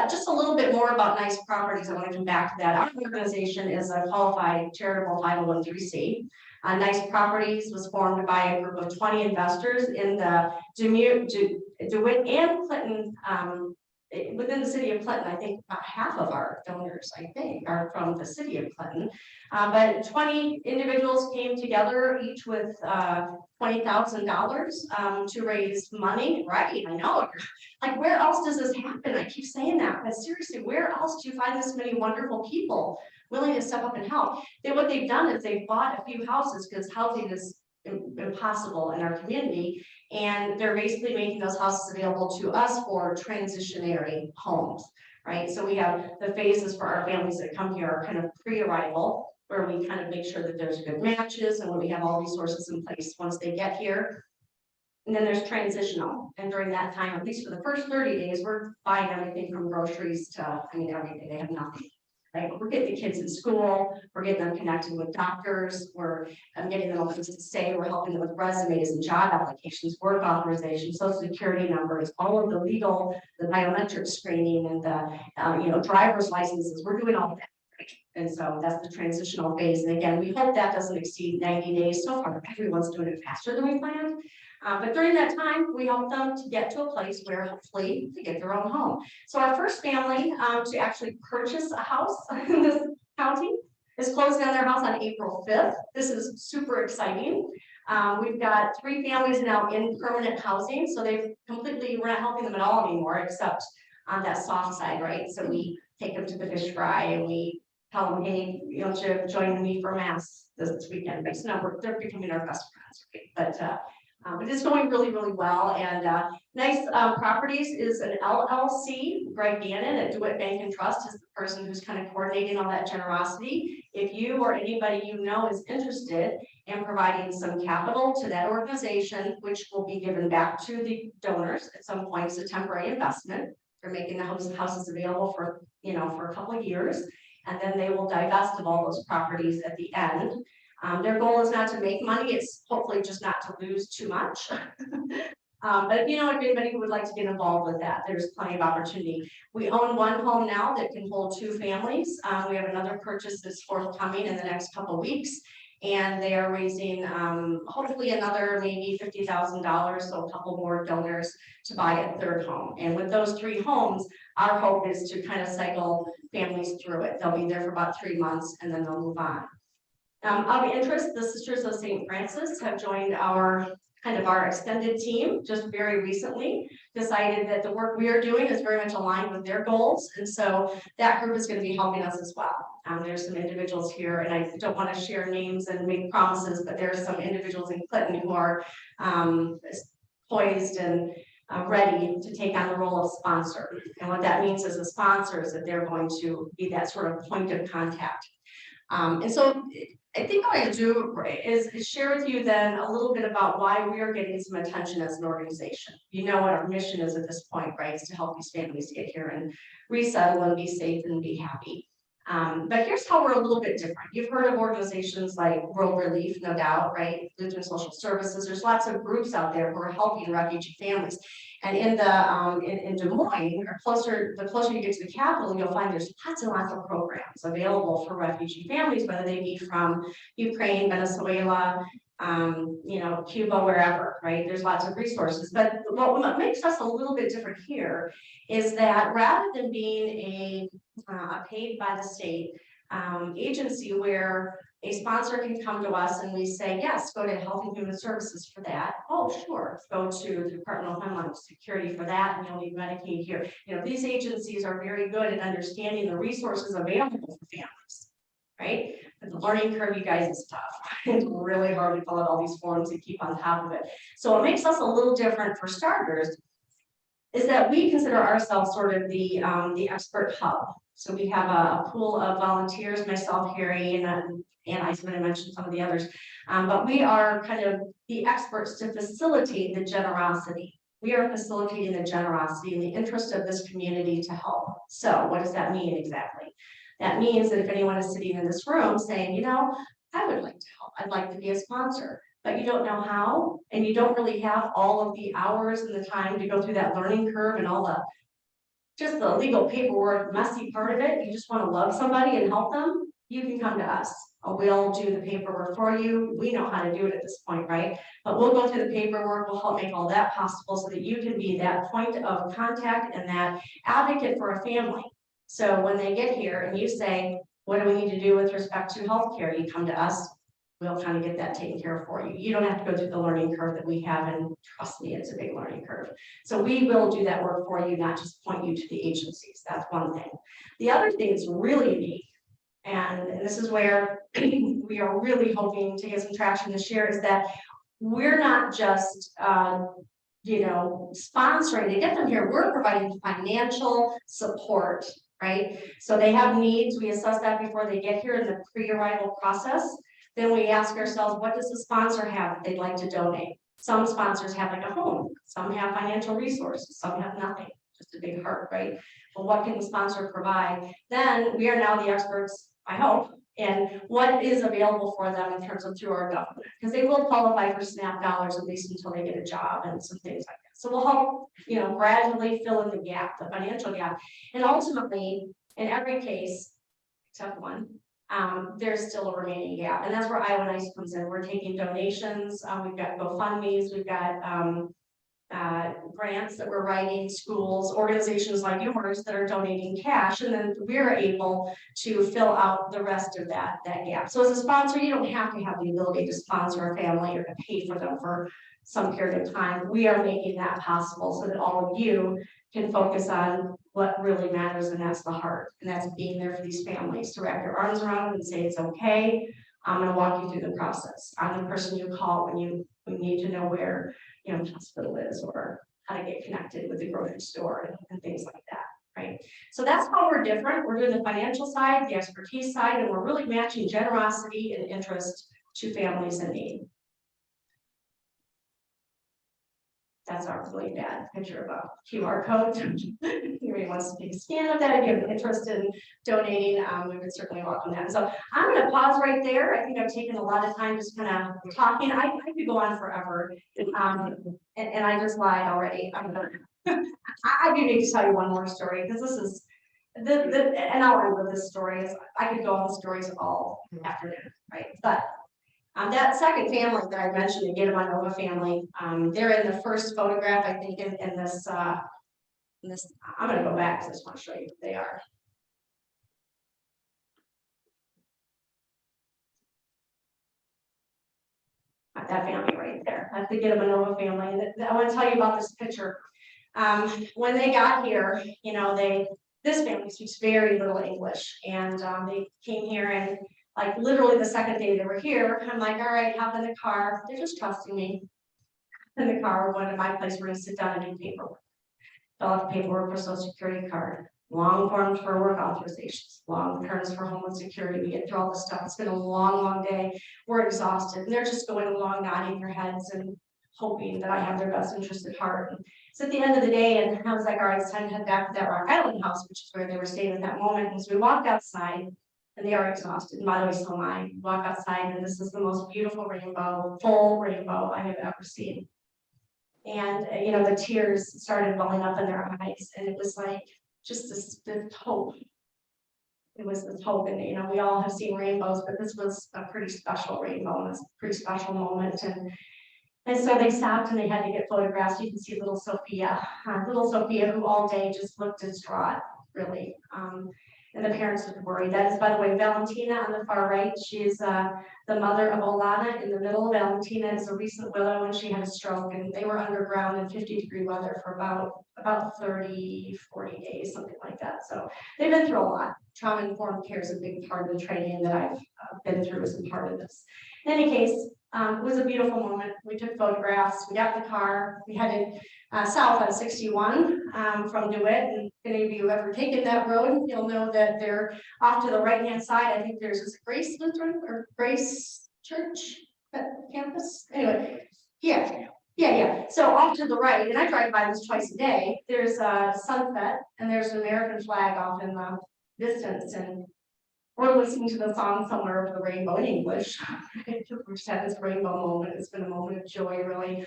Just a little bit more about Nice Properties. I want to come back to that. Our organization is a qualified charitable 501(c)(3). Nice Properties was formed by a group of 20 investors in the DeWitt and Clinton, within the city of Clinton. I think about half of our donors, I think, are from the city of Clinton. But 20 individuals came together, each with $20,000 to raise money. Right, I know. Like, where else does this happen? I keep saying that, but seriously, where else do you find this many wonderful people willing to step up and help? What they've done is they've bought a few houses, because housing is impossible in our community, and they're basically making those houses available to us for transitionary homes, right? So we have the phases for our families that come here are kind of pre-arrival, where we kind of make sure that there's good matches and when we have all resources in place once they get here. And then there's transitional, and during that time, at least for the first 30 days, we're buying everything from groceries to, I mean, everything. They have nothing. Right? We're getting the kids in school, we're getting them connected with doctors, we're getting them a place to stay, we're helping them with resumes and job applications, work authorization, social security numbers, all of the legal, the biometric screening, and the driver's licenses. We're doing all of that. Right? And so that's the transitional phase. And again, we hope that doesn't exceed 90 days. So far, everyone's doing it faster than we planned. But during that time, we help them to get to a place where hopefully they get their own home. So our first family to actually purchase a house in this county is closing on their house on April 5th. This is super exciting. We've got 3 families now in permanent housing. So they've completely, we're not helping them at all anymore, except on that soft side, right? So we take them to the fish fry and we tell them, hey, you know, to join me for mass this weekend. But no, they're becoming our best friends, right? But it's going really, really well. And Nice Properties is an LLC. Greg Gannon at DeWitt Bank and Trust is the person who's kind of coordinating all that generosity. If you or anybody you know is interested in providing some capital to that organization, which will be given back to the donors at some point, it's a temporary investment. They're making the houses available for, you know, for a couple of years, and then they will divest of all those properties at the end. Their goal is not to make money, it's hopefully just not to lose too much. But you know, if anybody who would like to get involved with that, there's plenty of opportunity. We own 1 home now that can hold 2 families. We have another purchase that's forthcoming in the next couple of weeks. And they are raising hopefully another maybe $50,000, so a couple more donors to buy a 3rd home. And with those 3 homes, our hope is to kind of cycle families through it. They'll be there for about 3 months and then they'll move on. Of interest, the Sisters of St. Francis have joined our extended team just very recently, decided that the work we are doing is very much aligned with their goals. And so that group is going to be helping us as well. There's some individuals here, and I don't want to share names and make promises, but there are some individuals in Clinton who are poised and ready to take on the role of sponsor. And what that means as a sponsor is that they're going to be that sort of point of contact. And so I think what I'm going to do is share with you then a little bit about why we are getting some attention as an organization. You know what our mission is at this point, right? Is to help these families get here and resettle and be safe and be happy. But here's how we're a little bit different. You've heard of organizations like World Relief, no doubt, right? Lutheran Social Services. There's lots of groups out there who are helping refugee families. And in Des Moines, or the closer you get to the capital, you'll find there's lots and lots of programs available for refugee families, whether they be from Ukraine, Venezuela, you know, Cuba, wherever, right? There's lots of resources. But what makes us a little bit different here is that rather than being a paid by the state agency where a sponsor can come to us and we say, yes, go to Health and Human Services for that. Oh, sure. Go to the Department of Homeland Security for that, and you'll need Medicaid here. You know, these agencies are very good at understanding the resources available for families, right? But the learning curve, you guys, is tough. It's really hard to fill out all these forms and keep on top of it. So what makes us a little different, for starters, is that we consider ourselves sort of the expert hub. So we have a pool of volunteers, myself, Harry, and I mentioned some of the others, but we are kind of the experts to facilitate the generosity. We are facilitating the generosity in the interest of this community to help. So what does that mean exactly? That means that if anyone is sitting in this room saying, you know, I would like to help, I'd like to be a sponsor, but you don't know how, and you don't really have all of the hours and the time to go through that learning curve and all the just the legal paperwork, messy part of it, you just want to love somebody and help them, you can come to us. We'll do the paperwork for you. We know how to do it at this point, right? But we'll go through the paperwork, we'll help make all that possible so that you can be that point of contact and that advocate for a family. So when they get here and you say, what do we need to do with respect to healthcare? You come to us, we'll kind of get that taken care of for you. You don't have to go through the learning curve that we have, and trust me, it's a big learning curve. So we will do that work for you, not just point you to the agencies. That's one thing. The other thing that's really unique, and this is where we are really hoping to get some traction this year, is that we're not just sponsoring to get them here, we're providing financial support, right? So they have needs, we assess that before they get here in the pre-arrival process. Then we ask ourselves, what does the sponsor have that they'd like to donate? Some sponsors have like a home, some have financial resources, some have nothing, just a big heart, right? Well, what can the sponsor provide? Then we are now the experts, I hope, in what is available for them in terms of through our government, because they will qualify for SNAP dollars at least until they get a job and some things like that. So we'll help, gradually fill in the gap, the financial gap. And ultimately, in every case, except one, there's still a remaining gap. And that's where Iowa Nice comes in. We're taking donations. We've got GoFundMe's, we've got grants that we're writing, schools, organizations like yours that are donating cash, and then we're able to fill out the rest of that gap. So as a sponsor, you don't have to have the ability to sponsor a family or to pay for them for some period of time. We are making that possible so that all of you can focus on what really matters, and that's the heart, and that's being there for these families, to wrap your arms around them and say, it's okay, I'm going to walk you through the process. I'm the person you call when you need to know where the hospital is, or how to get connected with the grocery store and things like that, right? So that's how we're different. We're doing the financial side, the expertise side, and we're really matching generosity and interest to families in need. That's our really bad picture of a QR code. If anybody wants to take a scan of that, if you have an interest in donating, we would certainly welcome that. So I'm going to pause right there. I think I've taken a lot of time just kind of talking. I could go on forever, and I just lied already. I do need to tell you one more story, because this is and I'll end with this story. I could go on stories all afternoon, right? But that second family that I mentioned, the Gittamanova family, they're in the first photograph, I think, in this, I'm going to go back because I just want to show you who they are. That family right there, that's the Gittamanova family. And I want to tell you about this picture. When they got here, this family speaks very little English, and they came here, and like literally the second day they were here, I'm like, all right, hop in the car. They're just trusting me. In the car, we're going to my place. We're going to sit down and do paperwork. Fill out the paperwork for Social Security card, long forms for work authorizations, long terms for Homeland Security. We get through all this stuff. It's been a long, long day. We're exhausted. And they're just going along, nodding their heads and hoping that I have their best interest at heart. And so at the end of the day, and I was like, all right, it's time to head back to that Rock Island house, which is where they were staying at that moment. And so we walked outside. And they are exhausted. And by the way, so am I. Walk outside, and this is the most beautiful rainbow, full rainbow I have ever seen. And the tears started welling up in their eyes, and it was like just this hope. It was this hope, and we all have seen rainbows, but this was a pretty special rainbow, and it's a pretty special moment. And so they stopped, and they had to get photographs. You can see little Sophia, who all day just looked distraught, really. And the parents would worry. That is, by the way, Valentina on the far right. She is the mother of Olana in the middle. Valentina is a recent widow, and she had a stroke, and they were underground in 50-degree weather for about 30, 40 days, something like that. So they've been through a lot. Trauma-informed care is a big part of the training that I've been through as a part of this. In any case, it was a beautiful moment. We took photographs. We got in the car. We headed south on 61 from DeWitt. And if any of you have ever taken that road, you'll know that they're off to the right-hand side. I think there's Grace Lutheran or Grace Church campus. Anyway, yeah. So off to the right, and I drive by this twice a day. There's a sunset, and there's an American flag off in the distance, and we're listening to the song Somewhere Over the Rainbow in English. We just had this rainbow moment. It's been a moment of joy, really.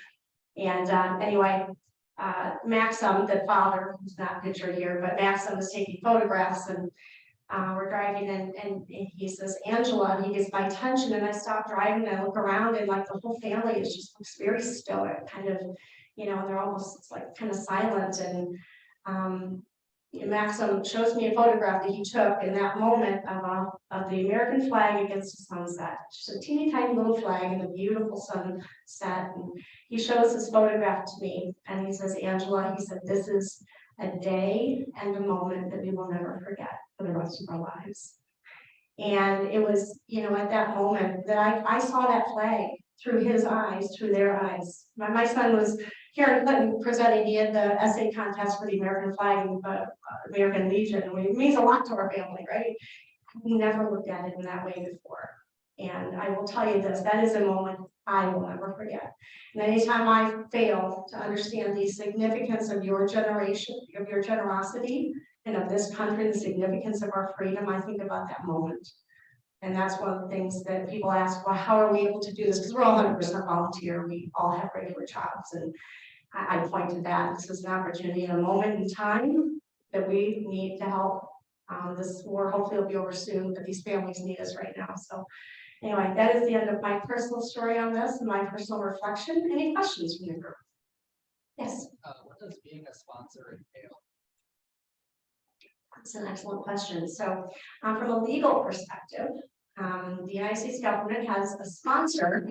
And anyway, Maxim, the father, who's not pictured here, but Maxim was taking photographs, and we're driving and he says, Angela, and he gets my attention and I stop driving and I look around and like the whole family is just looks very stoic, kind of, you know, they're almost like kind of silent and Maxim shows me a photograph that he took in that moment of the American flag against the sunset. Just a teeny tiny little flag and a beautiful sunset. And he shows this photograph to me and he says, Angela, he said, this is a day and a moment that we will never forget for the rest of our lives. And it was, you know, at that moment that I saw that flag through his eyes, through their eyes. My son was here in Clinton presenting, he had the essay contest for the American flag and American Legion. And it means a lot to our family, right? We never looked at it in that way before. And I will tell you this, that is a moment I will never forget. And anytime I fail to understand the significance of your generation, of your generosity, and of this country, the significance of our freedom, I think about that moment. And that's one of the things that people ask, well, how are we able to do this? Because we're all 100% volunteer. We all have regular jobs. And I point to that. This is an opportunity, a moment in time that we need to help. This war hopefully will be over soon, but these families need us right now. So anyway, that is the end of my personal story on this and my personal reflection. Any questions from the group? Yes. What does being a sponsor entail? That's an excellent question. So from a legal perspective, the United States government has a sponsor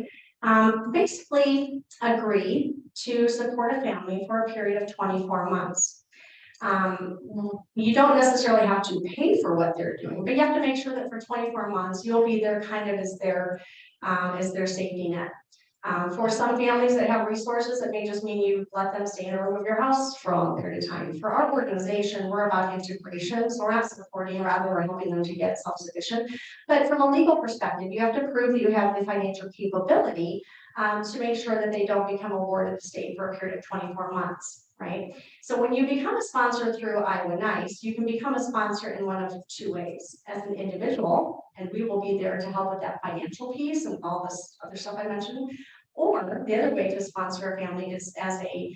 basically agree to support a family for a period of 24 months. You don't necessarily have to pay for what they're doing, but you have to make sure that for 24 months, you'll be there kind of as their safety net. For some families that have resources, it may just mean you let them stay in a room of your house for a long period of time. For our organization, we're about integration, so we're not supporting, rather we're helping them to get self-sufficient. But from a legal perspective, you have to prove that you have the financial capability to make sure that they don't become a ward of the state for a period of 24 months, right? So when you become a sponsor through Iowa Nice, you can become a sponsor in one of two ways. As an individual, and we will be there to help with that financial piece and all this other stuff I mentioned. Or the other way to sponsor a family is as a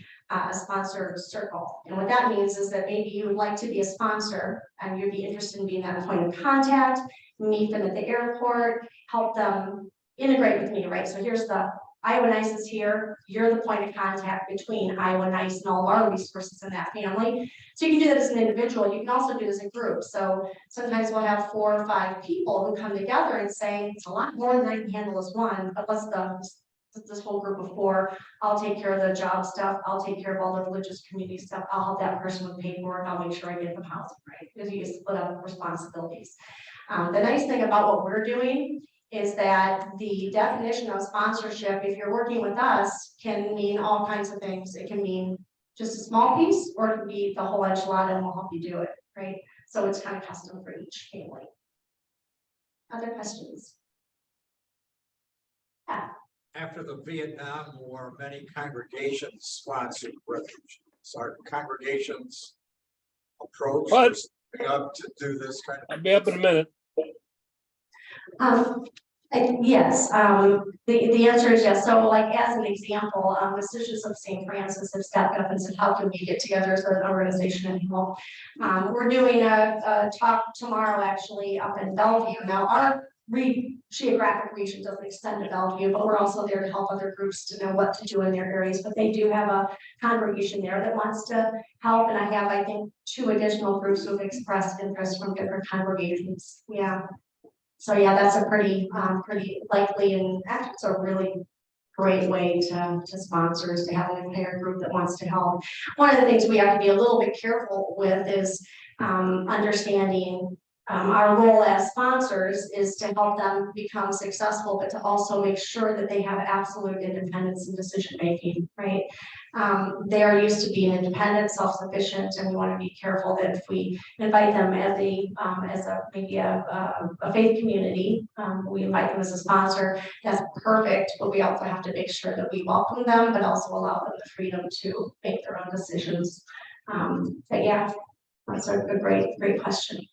sponsor circle. And what that means is that maybe you would like to be a sponsor and you'd be interested in being that point of contact, meet them at the airport, help them integrate with me, right? So here's the Iowa Nice is here. You're the point of contact between Iowa Nice and all of our resources in that family. So you can do that as an individual. You can also do this in groups. So sometimes we'll have 4 or 5 people who come together and say, it's a lot more than I can handle as one, but let's this whole group of 4, I'll take care of the job stuff. I'll take care of all the religious community stuff. I'll help that person with paperwork. I'll make sure I get them housing, right? Because you just split up responsibilities. The nice thing about what we're doing is that the definition of sponsorship, if you're working with us, can mean all kinds of things. It can mean just a small piece, or it could be the whole enchilada and we'll help you do it, right? So it's kind of custom for each family. Other questions? Yeah. After the Vietnam War, many congregations sponsored refugees. Our congregations approach up to do this kind of. I'll be up in a minute. Yes, the answer is yes. So like as an example, the Sisters of St. Francis have stepped up and said, how can we get together as an organization and help? We're doing a talk tomorrow actually up in Bellevue. Now our geographic region doesn't extend to Bellevue, but we're also there to help other groups to know what to do in their areas. But they do have a congregation there that wants to help. And I have, I think, 2 additional groups who have expressed interest from different congregations. Yeah. So yeah, that's a pretty likely, and actually it's a really great way to sponsors to have an entire group that wants to help. One of the things we have to be a little bit careful with is understanding our role as sponsors is to help them become successful, but to also make sure that they have absolute independence in decision making, right? They are used to being independent, self-sufficient, and we want to be careful that if we invite them as maybe a faith community, we invite them as a sponsor, that's perfect, but we also have to make sure that we welcome them, but also allow them the freedom to make their own decisions. But yeah, that's a great question.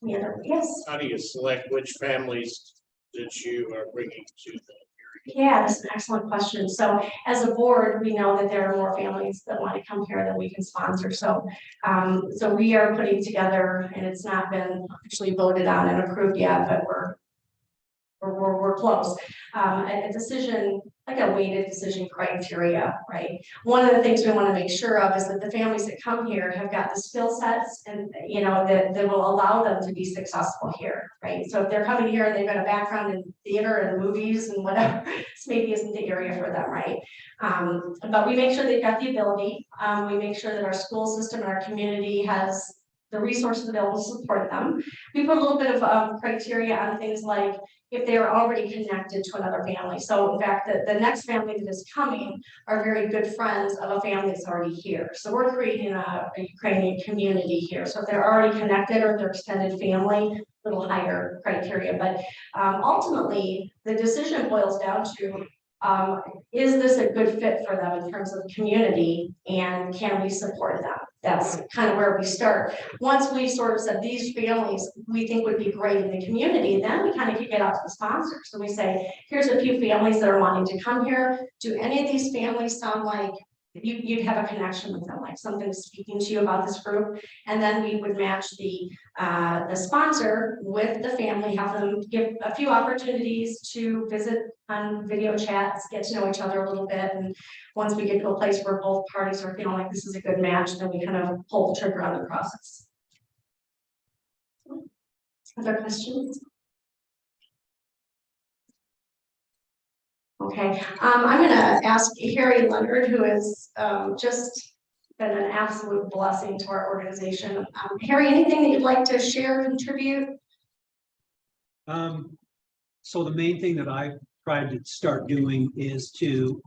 Yes. How do you select which families that you are bringing to the Yeah, that's an excellent question. So as a board, we know that there are more families that want to come here that we can sponsor. So so we are putting together, and it's not been actually voted on and approved yet, but we're close. A decision, like a weighted decision criteria, right? One of the things we want to make sure of is that the families that come here have got the skill sets and, you know, that will allow them to be successful here, right? So if they're coming here and they've got a background in theater and movies and whatever, this maybe isn't the area for them, right? But we make sure they've got the ability. We make sure that our school system and our community has the resources available to support them. We put a little bit of criteria on things like if they are already connected to another family. So in fact, the next family that is coming are very good friends of a family that's already here. So we're creating a Ukrainian community here. So if they're already connected or their extended family, a little higher criteria. But ultimately, the decision boils down to, is this a good fit for them in terms of community, and can we support them? That's kind of where we start. Once we sort of said these families we think would be great in the community, then we kind of kick it out to the sponsors. So we say, here's a few families that are wanting to come here. Do any of these families sound like you'd have a connection with them, like something speaking to you about this group? And then we would match the sponsor with the family, have them give a few opportunities to visit on video chats, get to know each other a little bit. And once we get to a place where both parties are feeling like this is a good match, then we kind of pull the trigger on the process. Other questions? Okay, I'm going to ask Harry Leonard, who has just been an absolute blessing to our organization. Harry, anything that you'd like to share, contribute? So the main thing that I've tried to start doing is to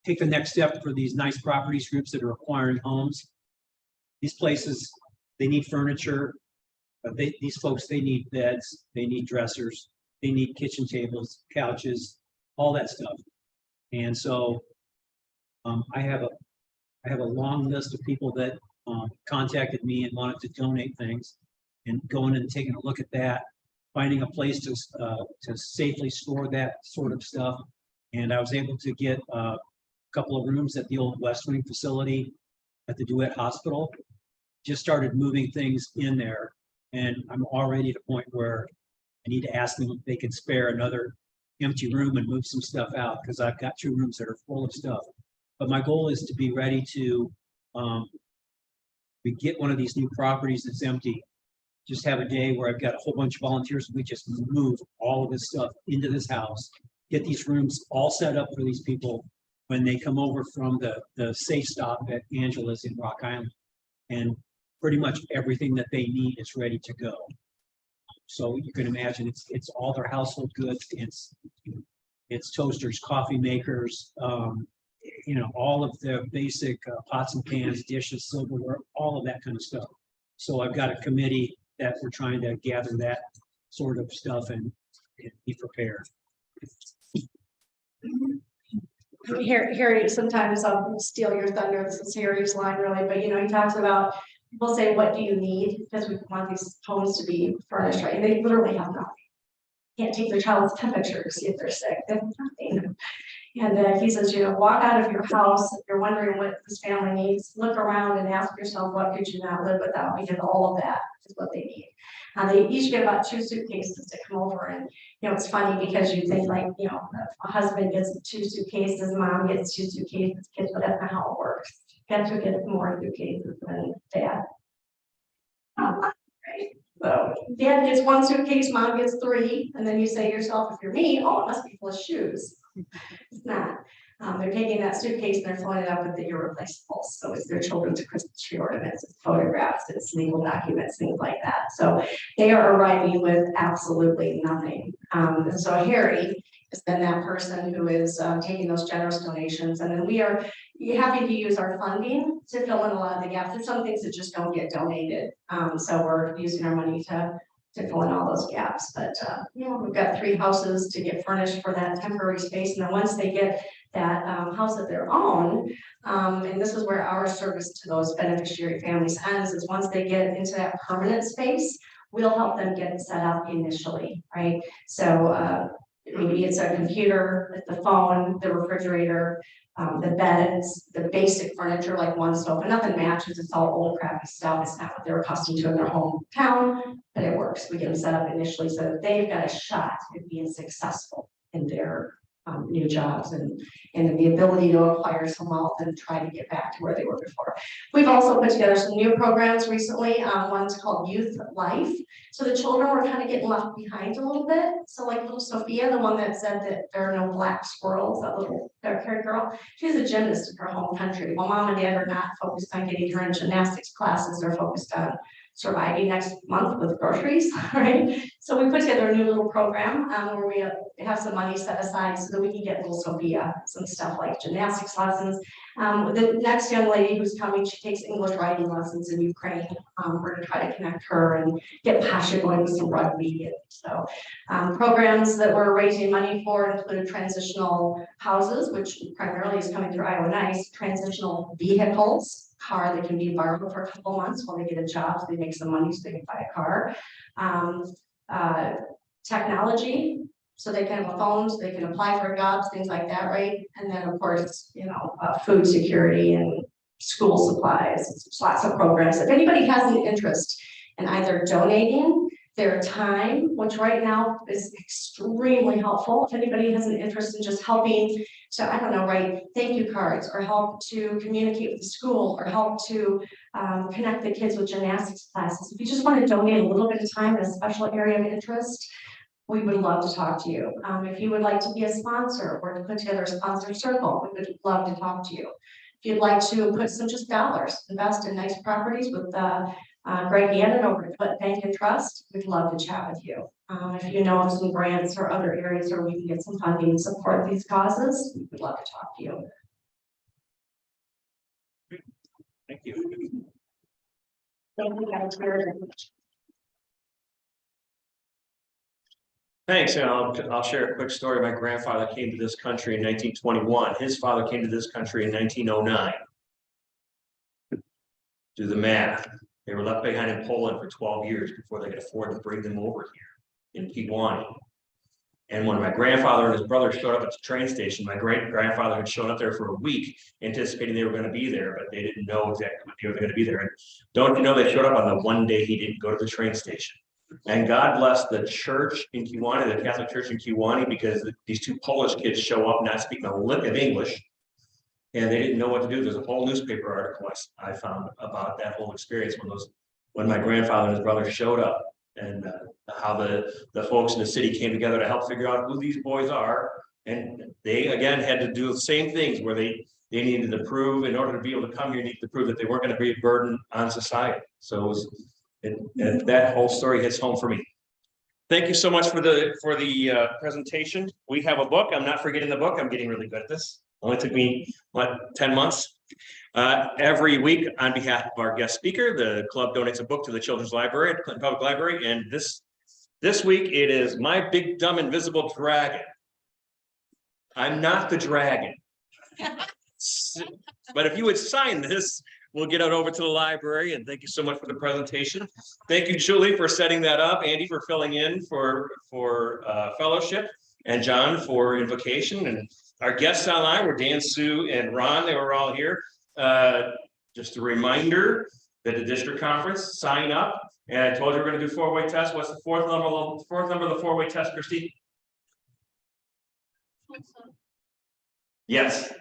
take the next step for these nice properties groups that are acquiring homes. These places, they need furniture. These folks, they need beds, they need dressers, they need kitchen tables, couches, all that stuff. And so I have a long list of people that contacted me and wanted to donate things, and going and taking a look at that, finding a place to safely store that sort of stuff. And I was able to get a couple of rooms at the old West Wing facility at the DeWitt Hospital. Just started moving things in there, and I'm already at a point where I need to ask them if they can spare another empty room and move some stuff out, because I've got 2 rooms that are full of stuff. But my goal is to be ready to we get one of these new properties that's empty, just have a day where I've got a whole bunch of volunteers. We just move all of this stuff into this house, get these rooms all set up for these people when they come over from the safe stop at Angela's in Rock Island. And pretty much everything that they need is ready to go. So you can imagine it's all their household goods. It's toasters, coffee makers, you know, all of the basic pots and pans, dishes, silverware, all of that kind of stuff. So I've got a committee that we're trying to gather that sort of stuff and be prepared. Harry, sometimes I'll steal your thunder. This is Harry's line, really, but you know, he talks about, people say, what do you need? Because we want these homes to be furnished, right? And they literally have nothing. Can't take their child's temperature to see if they're sick. They have nothing. And he says, you know, walk out of your house if you're wondering what this family needs. Look around and ask yourself, what could you not live without? Because all of that is what they need. They each get about 2 suitcases to come over, and you know, it's funny because you think like, you know, a husband gets 2 suitcases, mom gets 2 suitcases, kids, but that's not how it works. Kids would get more suitcases than dad. Right? So dad gets 1 suitcase, mom gets 3, and then you say to yourself, if you're me, oh, it must be full of shoes. It's not. They're taking that suitcase and they're filling it up with the irreplaceables. So it's their children's Christmas tree ornaments, it's photographs, it's legal documents, things like that. So they are arriving with absolutely nothing. And so Harry has been that person who is taking those generous donations. And then we are happy to use our funding to fill in a lot of the gaps. There's some things that just don't get donated. So we're using our money to fill in all those gaps. But you know, we've got 3 houses to get furnished for that temporary space. And then once they get that house of their own, and this is where our service to those beneficiary families ends, is once they get into that permanent space, we'll help them get set up initially, right? So maybe it's a computer, the phone, the refrigerator, the beds, the basic furniture like one sofa, nothing matches, it's all old crappy stuff, it's not what they're accustomed to in their hometown, but it works. We get them set up initially so that they've got a shot at being successful in their new jobs and the ability to acquire some wealth and try to get back to where they were before. We've also put together some new programs recently. One's called Youth Life. So the children were kind of getting left behind a little bit. So like little Sophia, the one that said that there are no black squirrels, that little dark-haired girl, she's a gymnast in her home country. Well, mom and dad are not focused on getting her in gymnastics classes. They're focused on surviving next month with groceries, right? So we put together a new little program where we have some money set aside so that we can get little Sophia some stuff like gymnastics lessons. The next young lady who's coming, she takes English writing lessons in Ukraine. We're gonna try to connect her and get Pasha going with some rugby. And so programs that we're raising money for include transitional houses, which primarily is coming through Iowa Nice, transitional vehicles, car that can be borrowed for a couple months while they get a job, so they make some money so they can buy a car. Technology, so they can have phones, they can apply for jobs, things like that, right? And then of course, you know, food security and school supplies, lots of programs. If anybody has an interest in either donating their time, which right now is extremely helpful. If anybody has an interest in just helping to, I don't know, write thank you cards or help to communicate with the school or help to connect the kids with gymnastics classes. If you just want to donate a little bit of time in a special area of interest, we would love to talk to you. If you would like to be a sponsor or to put together a sponsor circle, we would love to talk to you. If you'd like to put some just dollars, invest in nice properties with Greg Gannon over at Clinton Bank and Trust, we'd love to chat with you. If you know of some grants or other areas where we can get some funding to support these causes, we would love to talk to you. Thank you. Thank you guys very much. Thanks, and I'll share a quick story. My grandfather came to this country in 1921. His father came to this country in 1909. Do the math. They were left behind in Poland for 12 years before they could afford to bring them over here in Kiwani. And when my grandfather and his brother showed up at the train station, my great-grandfather had shown up there for a week, anticipating they were going to be there, but they didn't know exactly when they were going to be there. And don't you know they showed up on the one day he didn't go to the train station? And God bless the church in Kiwani, the Catholic Church in Kiwani, because these two Polish kids show up not speaking a lick of English, and they didn't know what to do. There's a whole newspaper article I found about that whole experience when my grandfather and his brother showed up, and how the folks in the city came together to help figure out who these boys are. And they again had to do the same things where they needed to prove, in order to be able to come here, needed to prove that they weren't going to be a burden on society. So it was. And that whole story hits home for me. Thank you so much for the presentation. We have a book. I'm not forgetting the book. I'm getting really good at this. Only took me, 10 months. Every week, on behalf of our guest speaker, the club donates a book to the Children's Library at Clinton Public Library. And this week, it is My Big Dumb Invisible Dragon. I'm not the dragon. But if you would sign this, we'll get it over to the library, and thank you so much for the presentation. Thank you, Julie, for setting that up, Andy for filling in for fellowship, and John for invocation. And our guests online were Dan, Sue, and Ron. They were all here. Just a reminder that the district conference, sign up. And I told you we're going to do four-way tests. What's the fourth number of the four-way test, Christy? Yes.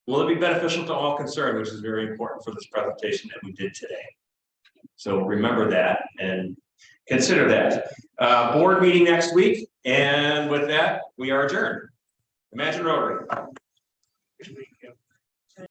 Will it be beneficial to all concerned, which is very important for this presentation that we did today. So remember that and consider that. Board meeting next week. And with that, we are adjourned. Imagine Rotary.